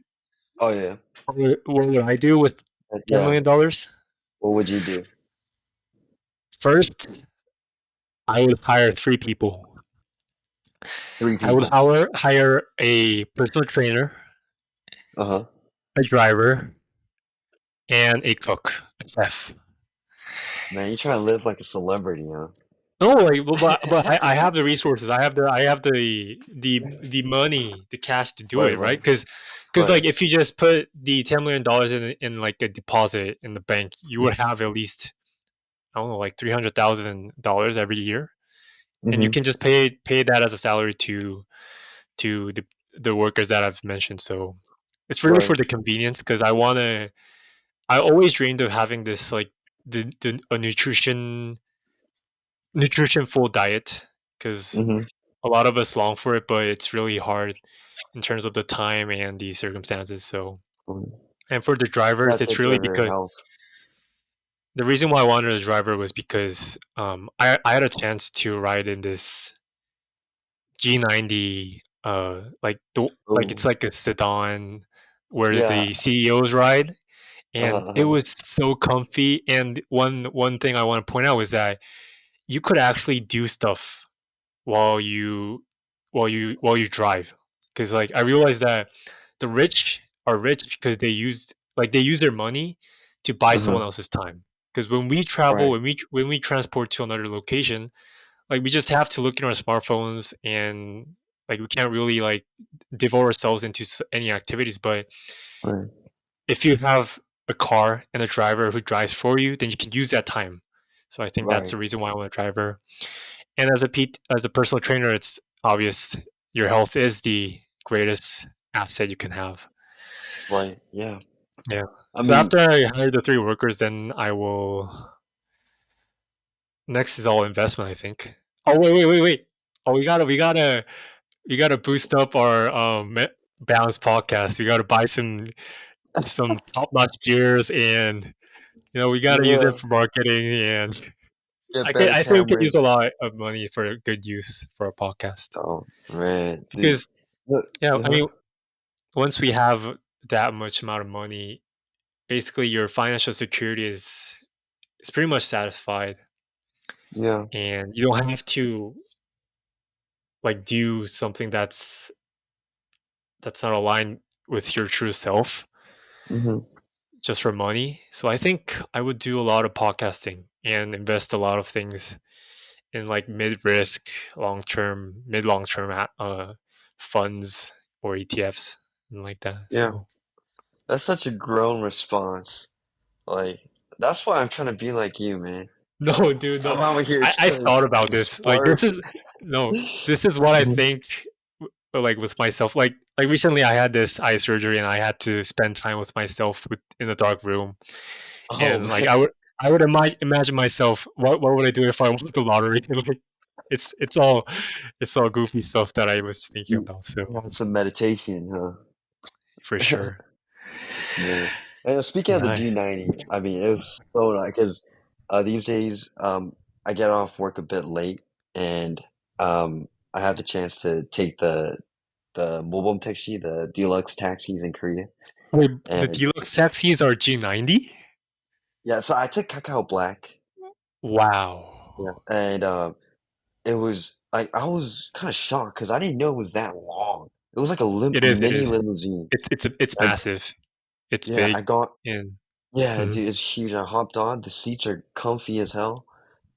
Oh yeah, what would I do with ten yeah. million dollars? What would you do? First, I would hire three people. Three I would people. hire a personal trainer, Uh-huh. a driver, and a cook, a chef. Man, you're trying to live like a celebrity, huh? No, like, but I have the resources. I have the money, the cash to do Right, it, right? right, Because right. like if you just put the $10 million in like a deposit in the bank, you would have at least I don't know like $300,000 every year, and you Mm-hmm. can just pay that as a salary to the workers that I've mentioned. So it's really for Right. the convenience because I want to. I always dreamed of having this like a nutrition full diet because Mm-hmm. a lot of us long for it, but it's really hard in terms of the time and the circumstances. So, and for the Gotta drivers, it's take care really of your because health. the reason why I wanted a driver was because I had a chance to ride in this G90, like it's Oh, like a sedan where yeah. the CEOs ride, and Uh-huh, it uh-huh. was so comfy. And one thing I want to point out is that you could actually do stuff while you drive because like I realized that the rich are rich because they use their money to buy Uh-huh. someone else's time because when we travel Right, when we transport to another location like we just have to look in our smartphones and like we can't really like devote ourselves into any activities but right, if you have a car and a driver who drives for you then you can use that time so I think that's right, the reason why I want a driver and as a personal trainer, it's obvious your health is the greatest asset you can have. right. Yeah. Yeah. I So mean, after I hire the three workers, then I will. Next is all investment, I think. Oh wait! Oh, we gotta boost up our balanced podcast. We gotta buy some top notch gears, and we gotta use it yeah, for marketing. And get better I think we could use cameras. a lot of money for good use for a podcast Oh, man, dude. because Look, I uh-huh. mean once we have that much amount of money, basically your financial security is pretty much satisfied, Yeah. and you don't have to like do something that's not aligned with your true self Mm-hmm. just for money. So I think I would do a lot of podcasting and invest a lot of things in like mid risk, long term funds or ETFs and like that. Yeah. So That's such a grown response. Like, that's why I'm trying to be like you, man. no, dude, I'm no. out here I trying to thought about this. Like, spark. this is no, this is what I think. like with myself. Like recently, I had this eye surgery, and I had to spend time with myself in a dark room. Oh And like man. I would imagine myself. What would I do if I won the lottery? Like, it's all goofy stuff that I was thinking about. So You had some meditation, for huh? sure, Man. And speaking of the yeah. G90, I mean, it was so nice because these days I get off work a bit late and I have the chance to take the mobile taxi, the deluxe taxis in Korea. Wait, the And deluxe taxis are G90? yeah, so I took Kakao Black. Yeah, Wow, and it was like I was kind of shocked because I didn't know it was that long. It was like a it is. It mini is. limousine. It's I massive. It's yeah, big, I got and yeah, mhm, dude, it's huge. I hopped on. The seats are comfy as hell.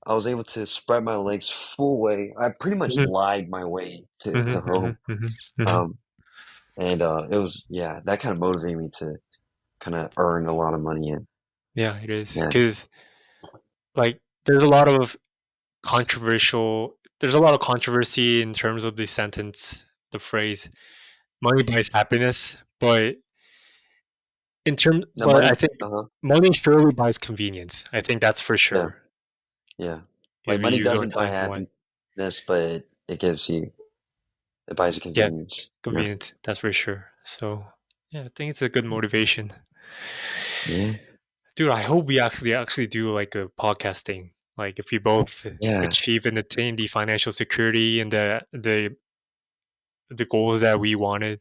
I was able to spread my legs full way. I pretty much mhm, lied my way to mhm, home. mhm, mhm, mhm. Um, and it was yeah, that kind of motivated me to kind of earn a lot of money in. Yeah, it is Yeah, because like there's a lot of controversial. There's a lot of controversy in terms of the sentence, the phrase "money buys happiness," the but I money. think Uh-huh. money surely buys convenience. I think that's for Yeah, sure yeah. if Like we money use our doesn't buy time wise. happiness, but it gives you it buys you Yeah, convenience. Yeah, convenience. That's for sure. So yeah, I think it's a good motivation. yeah, Dude, I hope we actually do like a podcast thing. Like if we both yeah, achieve and attain the financial security and the goals that we wanted.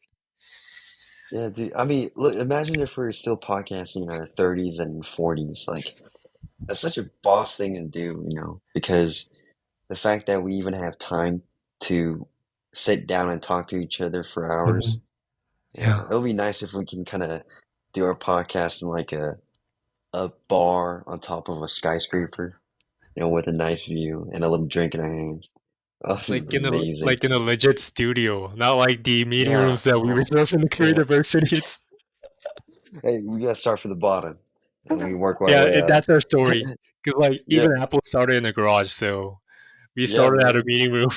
yeah. Dude, I mean, look, imagine if we are still podcasting in our 30s and 40s. Like that's such a boss thing to do, because the fact that we even have time to sit down and talk to each other for hours. Mhm. Yeah, Yeah. it would be nice if we can kind of do our podcast in like a bar on top of a skyscraper, with a nice view and a little drink in our hands. Oh, this is amazing. Like in a legit studio, not like the meeting Yeah. rooms that we Oh, reserve in the Korea yeah. University. It's Hey, we gotta start from the bottom and we work our yeah, way up. that's our story. Because like Yeah. even Apple started in the garage, so we Yeah, started at a man. meeting room.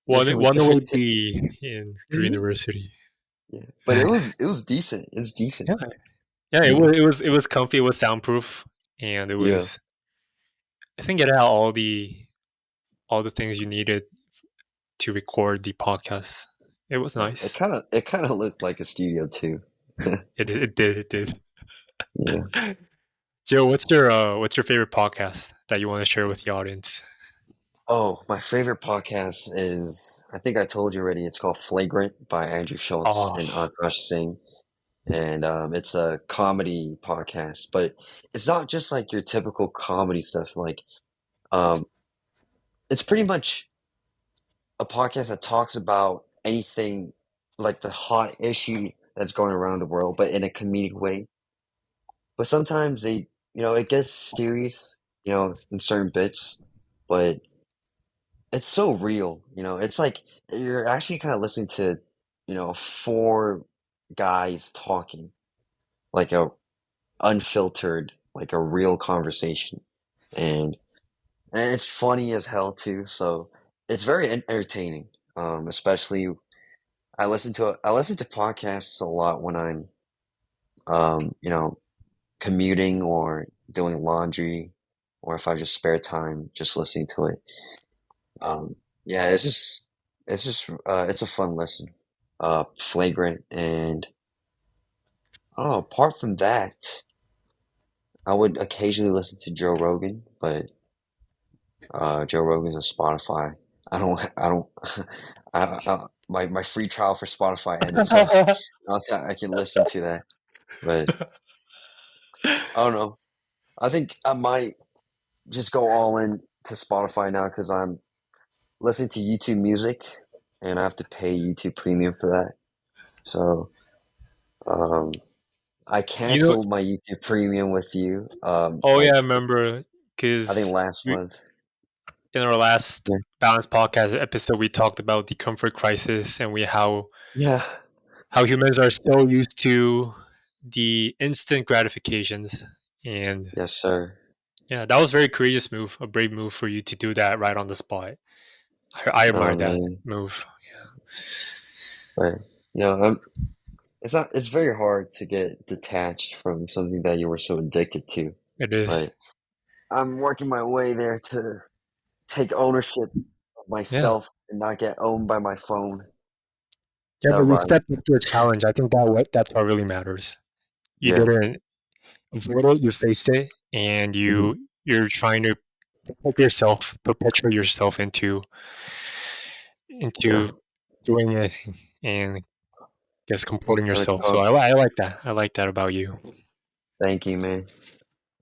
Yeah, we One started. would be in Korea University. Yeah, but it was decent. It's decent. Yeah, yeah, Yeah. it was comfy. It was soundproof, and it Yeah. was. I think it had all the things you needed to record the podcast. It was Yeah. It nice. kind of it kind of looked like a studio too. It did. Yeah. Joe, what's your favorite podcast that you want to share with the audience? Oh, my favorite podcast is, I think I told you already, it's called Flagrant by Andrew Schultz Oh, and Akash Singh. And it's a comedy podcast, but it's not just like your typical comedy stuff. Like, um, it's pretty much a podcast that talks about anything like the hot issue that's going around the world, but in a comedic way. But sometimes it gets serious, in certain bits, but it's so real, it's like you're actually kind of listening to, four guys talking like a unfiltered, like a real conversation. And and it's funny as hell too, so it's very entertaining. Especially I listen to podcasts a lot when I'm commuting or doing laundry or if I just spare time just listening to it. Yeah, it's a fun listen. Flagrant and oh, apart from that, I would occasionally listen to Joe Rogan, but Joe Rogan's on Spotify. I don't, my free trial for Spotify ended, so I thought I can listen to that, but I don't know. I think I might just go all in to Spotify now because I'm listening to YouTube Music, and I have to pay YouTube Premium for that. So, um, I you know, canceled my YouTube Premium with you, oh yeah, like I remember I think because last month. in our last Yeah, Balance podcast episode, we talked about the comfort crisis and we yeah, how humans are so used to the instant gratifications. And yes, sir. yeah, that was a very courageous move, a brave move for you to do that right on the spot. I Oh admire that man. move. But I'm it's not it's very hard to get detached from something that you were so addicted to. It is. But I'm working my way there to take ownership of Yeah. myself and not get owned by my phone. Yeah, That but you rhyme. stepped up to a challenge. I think that's what really matters. You Yeah. didn't avoid it, you faced it, and Hmm. you're trying to put yourself, perpetuate yourself Yeah. into doing it and guess comporting Gonna yourself. So come. I like that. I like that about you. Thank you, man.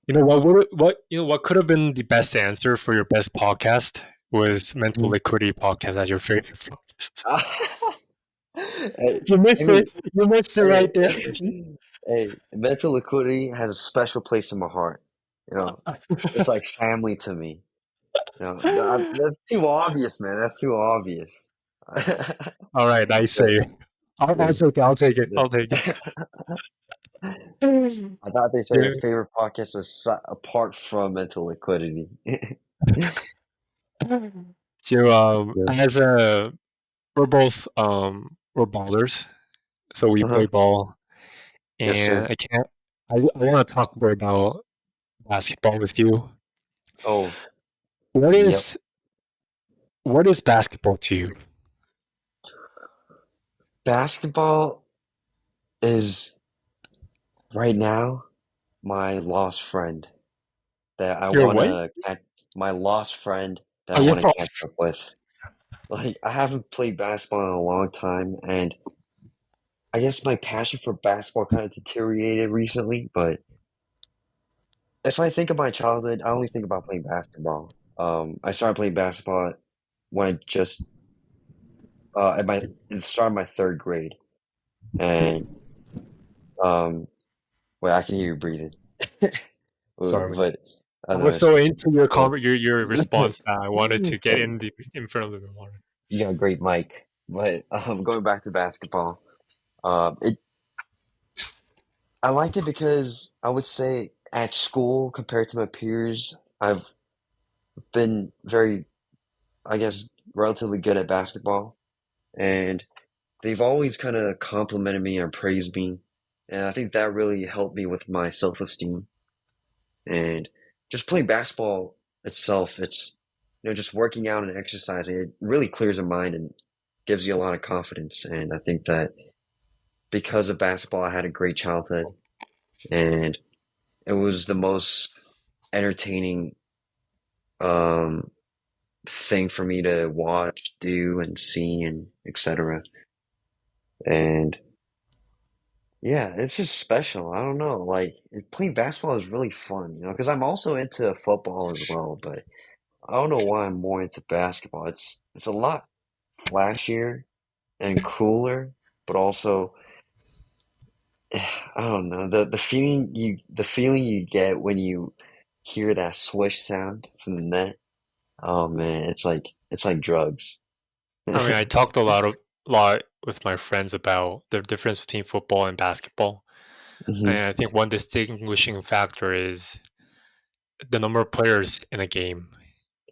You know what could have been the best answer for your best podcast was Mental Mhm. Liquidity podcast as your favorite podcast. Hey, You I missed it. mean, You missed it hey, right there. hey, mental liquidity has a special place in my heart. It's like family to me. That's too obvious, man. That's too obvious. All right, nice But save. I'll yeah, take it. I'll take it. yeah. I'll take it. I thought they said Yeah. your favorite podcast is apart from mental liquidity. So Yeah. as a we're ballers, so we play Uh-huh. ball, Yes, and sir. I can't. I want to talk more about basketball with you. Oh, What yep. is what is basketball to you? Basketball is right now my lost friend that I You're want what? to catch, my lost friend that Oh, I you're want to false. catch up with. Like, I haven't played basketball in a long time, and I guess my passion for basketball kind of deteriorated recently, but if I think of my childhood, I only think about playing basketball. I started playing basketball when I just at the start of my third grade, and um, well, I can hear you breathing, Sorry, but I I know was it's so into uh, your response that I wanted to get hey, in front of the water. you got a great mic. But going back to basketball, it I liked it because I would say at school compared to my peers, I've been very, I guess, relatively good at basketball, and they've always kind of complimented me and praised me, and I think that really helped me with my self-esteem. And just playing basketball itself, it's just working out and exercising, it really clears your mind and gives you a lot of confidence. And I think that because of basketball, I had a great childhood, and it was the most entertaining um, thing for me to watch, do, and see, and etc. And yeah, it's just special. I don't know. Like playing basketball is really fun, because I'm also into football as well, but I don't know why I'm more into basketball. It's a lot flashier and cooler, but also I don't know the feeling you get when you hear that swish sound from the net. Oh man, it's like drugs. I mean, I talked lot with my friends about the difference between football and basketball, and Hmm. I think one distinguishing factor is the number of players in a game.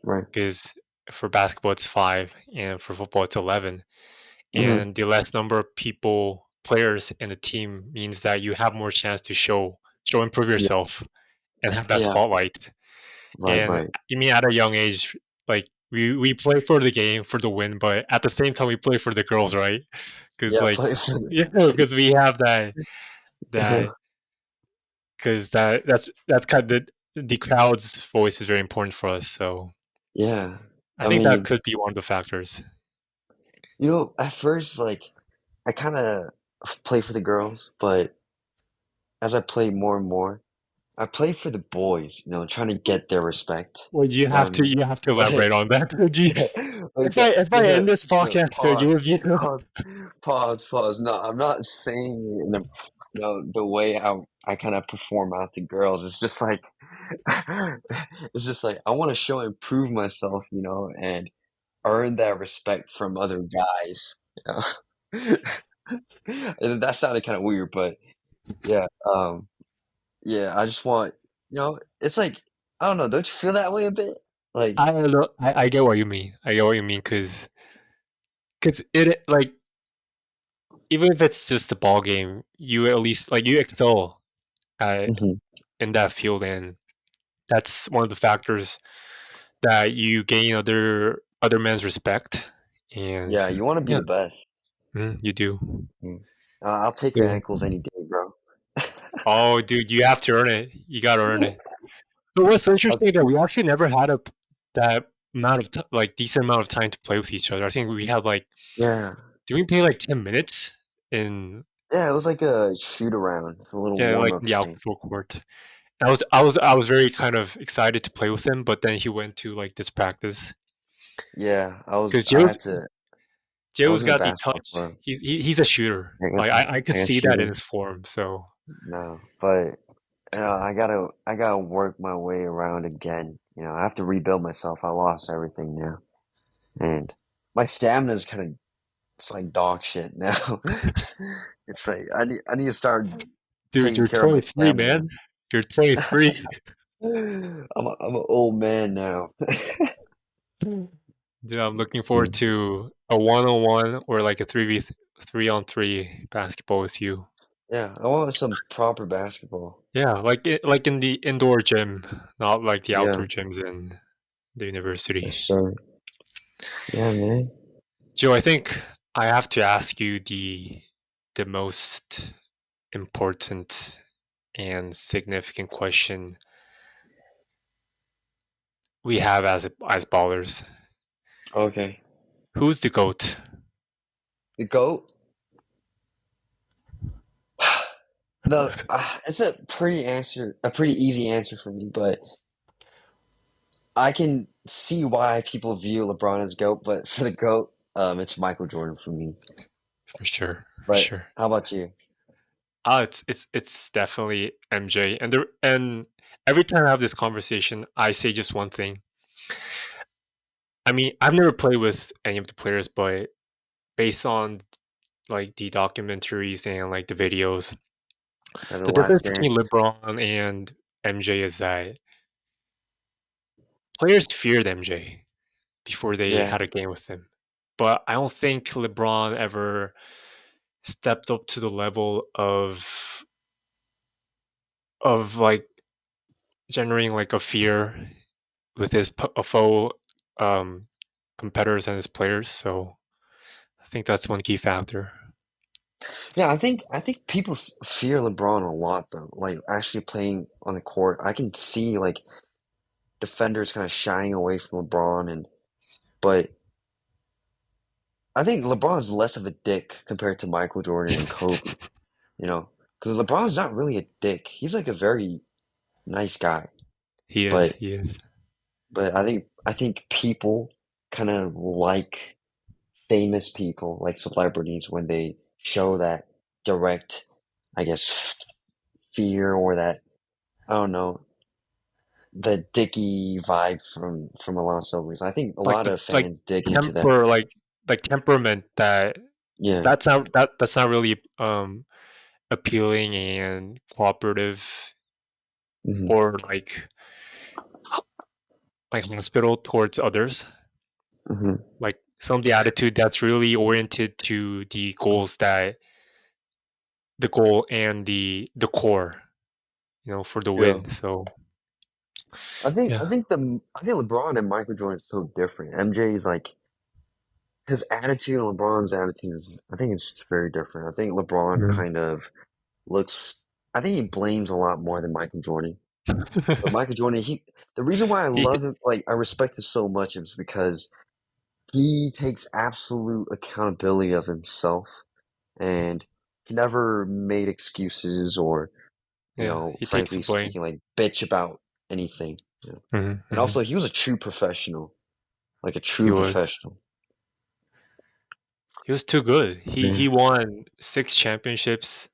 Right. Because for basketball it's five, and for football it's 11, Hmm. and the less number of players in the team means that you have more chance to improve Yeah. yourself and have that Yeah. spotlight. Right. And Right. you mean at a young age, like we play for the game for the win, but at the same time we play for the girls, right? Because Yeah. like Play for the. because we have that because that's kind of the crowd's voice is very important for us. So Yeah. I I think that mean, could be one of the factors. at first, like I kind of play for the girls, but as I play more and more, I play for the boys. Trying to get their respect. Well, You know what I mean? you have to Like, elaborate on that. If I okay, end this podcast, you pause, review. pause. No, I'm not saying it in the way I kind of perform out to girls. It's just like it's just like I want to show and prove myself, and earn that respect from other guys. You know, and that sounded kind of weird, but yeah, yeah. I just want, it's like I don't know. Don't you feel that way a bit? Like, I don't know. I get what you mean. I get what you mean because it like even if it's just a ball game, you at least like you excel at, Hmm. in that field, and that's one of the factors that you gain other men's respect. And Yeah, you want to be yeah, the best. you do. Mm. I'll take your So, ankles any day, bro. oh, dude, you have to earn it. You got to earn it. But what's so Uh, interesting that we actually never had that amount of like decent amount of time to play with each other. I think we had like, yeah, did we play like 10 minutes in yeah, it was like a shoot around. It's a little yeah warm like up the thing. outdoor court? I was very kind of excited to play with him, but then he went to like this practice Yeah, because I had to. I Joe's wasn't a got the basketball touch. player. He's a shooter. Like I could I got see that in shooting. his form. So No, but I gotta work my way around again. I have to rebuild myself. I lost everything now, and my stamina is kind of it's like dog shit now. It's like I need to start dude, taking you're care of my 23, stamina. man. You're 23. I'm an old man now. Dude, I'm looking forward Mm. to a one-on-one or like a 3-on-3 basketball with you. Yeah, I want some proper basketball. Yeah, like in the indoor gym, not like the Yeah, outdoor gyms in the yes, university. sir. Yeah, man. Joe, I think I have to ask you the most important and significant question we have as ballers. Okay. Who's the goat? The GOAT? No, it's a pretty easy answer for me, but I can see why people view LeBron as GOAT, but for the GOAT, it's Michael Jordan for me. For sure, for But sure. how about you? It's definitely MJ, and every time I have this conversation, I say just one thing. I mean, I've never played with any of the players, but based on like the documentaries and like the videos, The the Last difference between Dance? LeBron and MJ is that players feared MJ before they Yeah. had a game with him. But I don't think LeBron ever stepped up to the level of like generating like a fear with his foe um, competitors and his players. So I think that's one key factor. Yeah, I think people fear LeBron a lot though. Like actually playing on the court, I can see like defenders kind of shying away from LeBron but I think LeBron's less of a dick compared to Michael Jordan and Kobe, you know? Because LeBron's not really a dick. He's like a very nice guy. He is. But He is. I think people kind of like famous people, like celebrities, when they show that direct, I guess, fear or that I don't know, the dicky vibe from a lot of celebrities. I think a Like lot the of fans dig into that. temper, like temperament that Yeah. that's not really appealing and cooperative Hmm. or like hospitable towards others. Hmm. Like some of the attitude that's really oriented to the goal and the core, for the Yeah. win. So I yeah, think I think LeBron and Michael Jordan are so different. MJ is like his attitude and LeBron's attitude is I think it's very different. I think LeBron Mhm. kind of looks I think he blames a lot more than Michael Jordan. But Michael Jordan, the reason why I he, love him, like I respect him so much is because he takes absolute accountability of himself and he never made excuses or, yeah, he takes the frankly blame. speaking, like bitch about anything. Hmm, And hmm. also he was a true professional, like a He true was. professional. He was too good. He Yeah. won 6 championships,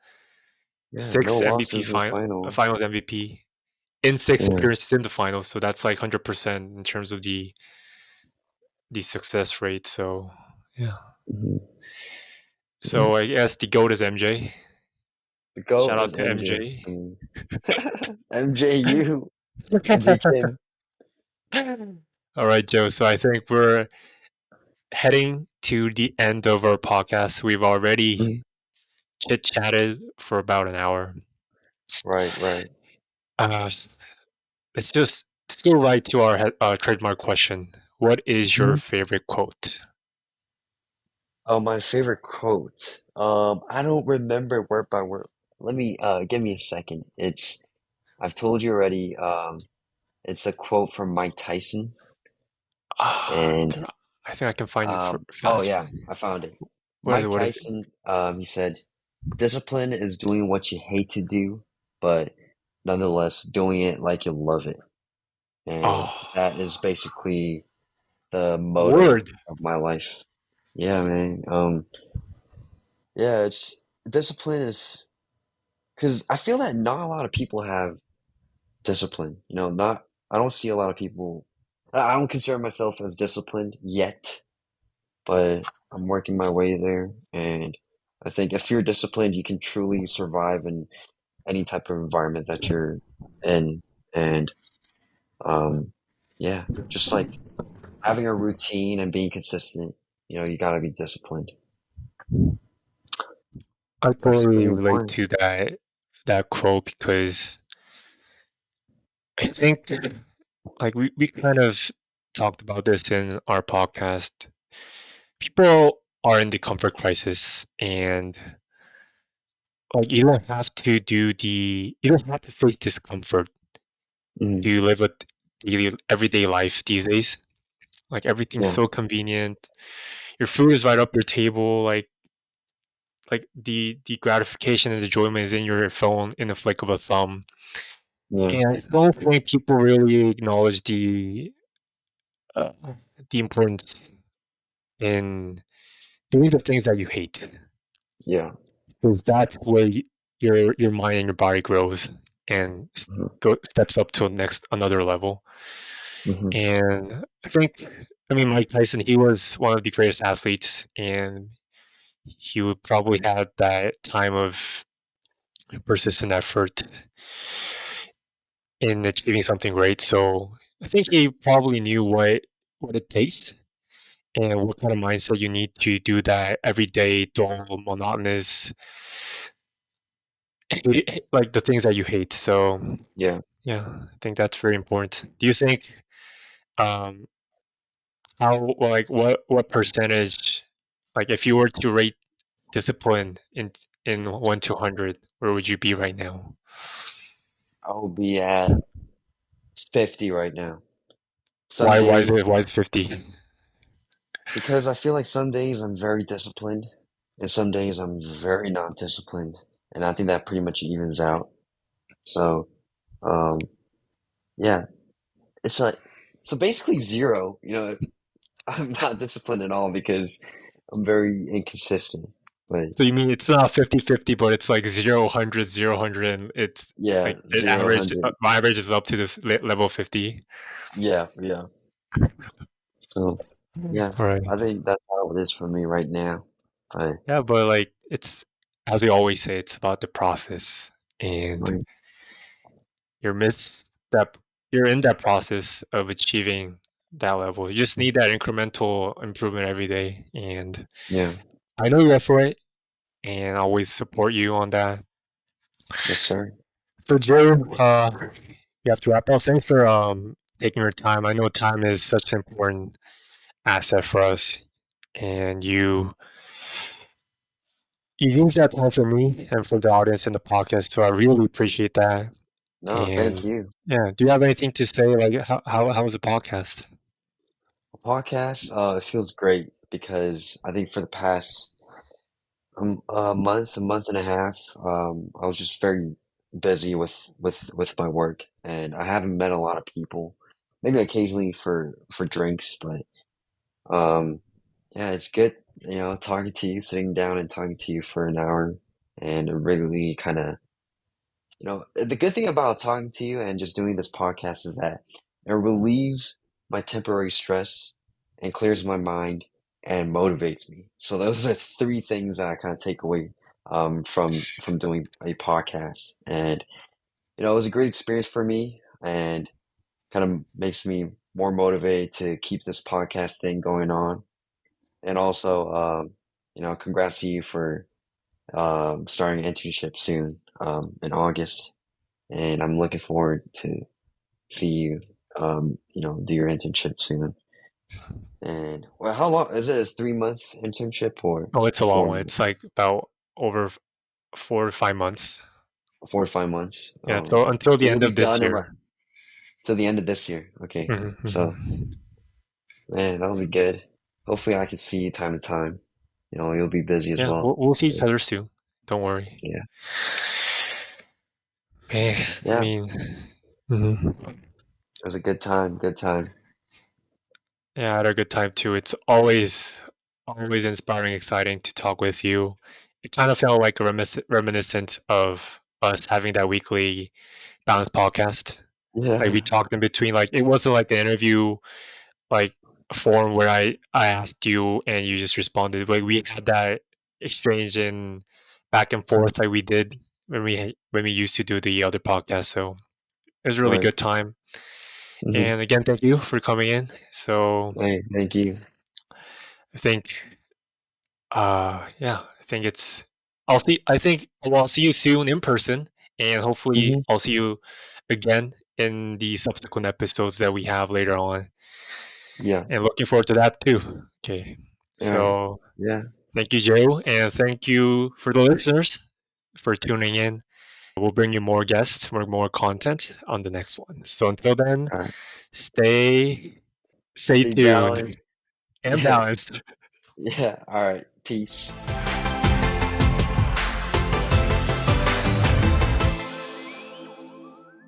Yeah, no six MVP losses in the final. finals MVP in six Yeah. appearances in the finals. So that's like 100% in terms of the success rate. So yeah. Hmm. Yeah. So I guess the goat is MJ. The Shout GOAT out is to MJ. MJ. I mean, MJU, MJ Kim. All right, Joe. So I think we're heading to the end of our podcast. We've already Mhm. chit chatted for about an hour. Right, right. Uh, let's go right to our trademark question. What is your Mhm. favorite quote? Oh, my favorite quote. I don't remember word by word. Let me give me a second. I've told you already. It's a quote from Mike Tyson, and Dude, I think I can find it oh fast. yeah, I found it. What is it? Mike What is it? Tyson, he said, "Discipline is doing what you hate to do, but nonetheless doing it like you love it." And that is Oh, basically the motto word. of my life. Yeah, man. Yeah, it's discipline is because I feel that not a lot of people have discipline. Not I don't see a lot of people. I don't consider myself as disciplined yet, but I'm working my way there. And I think if you're disciplined, you can truly survive in any type of environment that you're in. And um, yeah, just like having a routine and being consistent, you got to be disciplined. I It's totally really relate important. to that quote because I think like we kind of talked about this in our podcast. People are in the comfort crisis and like you don't have to face discomfort Mhm. to live a daily everyday life these days. Like everything's Yeah, so convenient. Your food is right up your table. Like the gratification and enjoyment is in your phone in the flick of a thumb. yeah, And I don't think people really acknowledge uh, the importance in doing the things that you hate, yeah. because that's where your mind and your body grows and Mhm. steps up to another level. Mhm. And I mean, Mike Tyson, he was one of the greatest athletes, and he would probably had that time of persistent effort in achieving something great. So I think he probably knew what it takes and what kind of mindset you need to do that every day, dull, monotonous, like the things that you hate. So Yeah. yeah, I think that's very important. Do you think um what percentage, like if you were to rate discipline in 1 to 100, where would you be right now? I'll be at 50 right now. Some Why is days, it why is 50? because I feel like some days I'm very disciplined, and some days I'm very not disciplined, and I think that pretty much evens out. So, um, yeah, it's like so basically zero. I'm not disciplined at all because I'm very inconsistent. But So you mean it's not 50-50, but it's like 0 100 0 100, and it's yeah, like it zero average hundred. my average is up to the level 50. Yeah, yeah. So, yeah, All right. I think that's how it is for me right now. But Yeah, but like it's as we always say, it's about the process, and right, you're misstep. You're in that process of achieving that level. You just need that incremental improvement every day, and yeah, I know you're up for it, and I always support you on that. yes, sir. So, Joe, you have to wrap up. Thanks for taking your time. I know time is such an important asset for us, and you use that time for me and for the audience in the podcast. So I really appreciate that. No, thank And you. yeah, do you have anything to say? Like, how was the podcast? A podcast, it feels great because I think for the past a month and a half, I was just very busy with my work, and I haven't met a lot of people. Maybe occasionally for drinks, but um, yeah, it's good. Talking to you, sitting down and talking to you for an hour, and it really kind of the good thing about talking to you and just doing this podcast is that it relieves my temporary stress and clears my mind and motivates me. So those are three things that I kind of take away from doing a podcast. And it was a great experience for me and kind of makes me more motivated to keep this podcast thing going on. And also, congrats to you for starting an internship soon, in August, and I'm looking forward to see you, do your internship soon. And well, how long is it? A 3 month internship or Oh, it's a long four, one. It's like about over 4 to 5 months. 4 to 5 months? Yeah, so until So the you'll end be of this done year. till the end of this year. Okay, Hmm, so hmm. man, that'll be good. Hopefully, I can see you time to time. You'll be busy as Yeah, well. we'll see each So other soon. Don't worry. yeah, Man, I yeah, mean, mhm. it was a good time. Good time. Yeah, I had a good time too. It's always inspiring, exciting to talk with you. It kind of felt like a reminiscent of us having that weekly balance podcast. Like we Yeah, talked in between. Like it wasn't like an interview, like a forum where I asked you and you just responded. Like we had that exchange in back and forth like we did when we used to do the other podcast. So it was a really right. good time. Hmm. And again, thank you for coming in. So Hey, thank you. I think yeah, I think it's I'll see you soon in person, and hopefully Hmm. I'll see you again in the subsequent episodes that we have later on. Yeah. And looking forward to that too. Okay. All right. So Yeah. thank you, Joe, and thank you for the listeners for tuning in. We'll bring you more guests, more content on the next one. So until then, All right. stay stay Stay tuned balanced. and Yeah. balanced. Yeah. All right. Peace.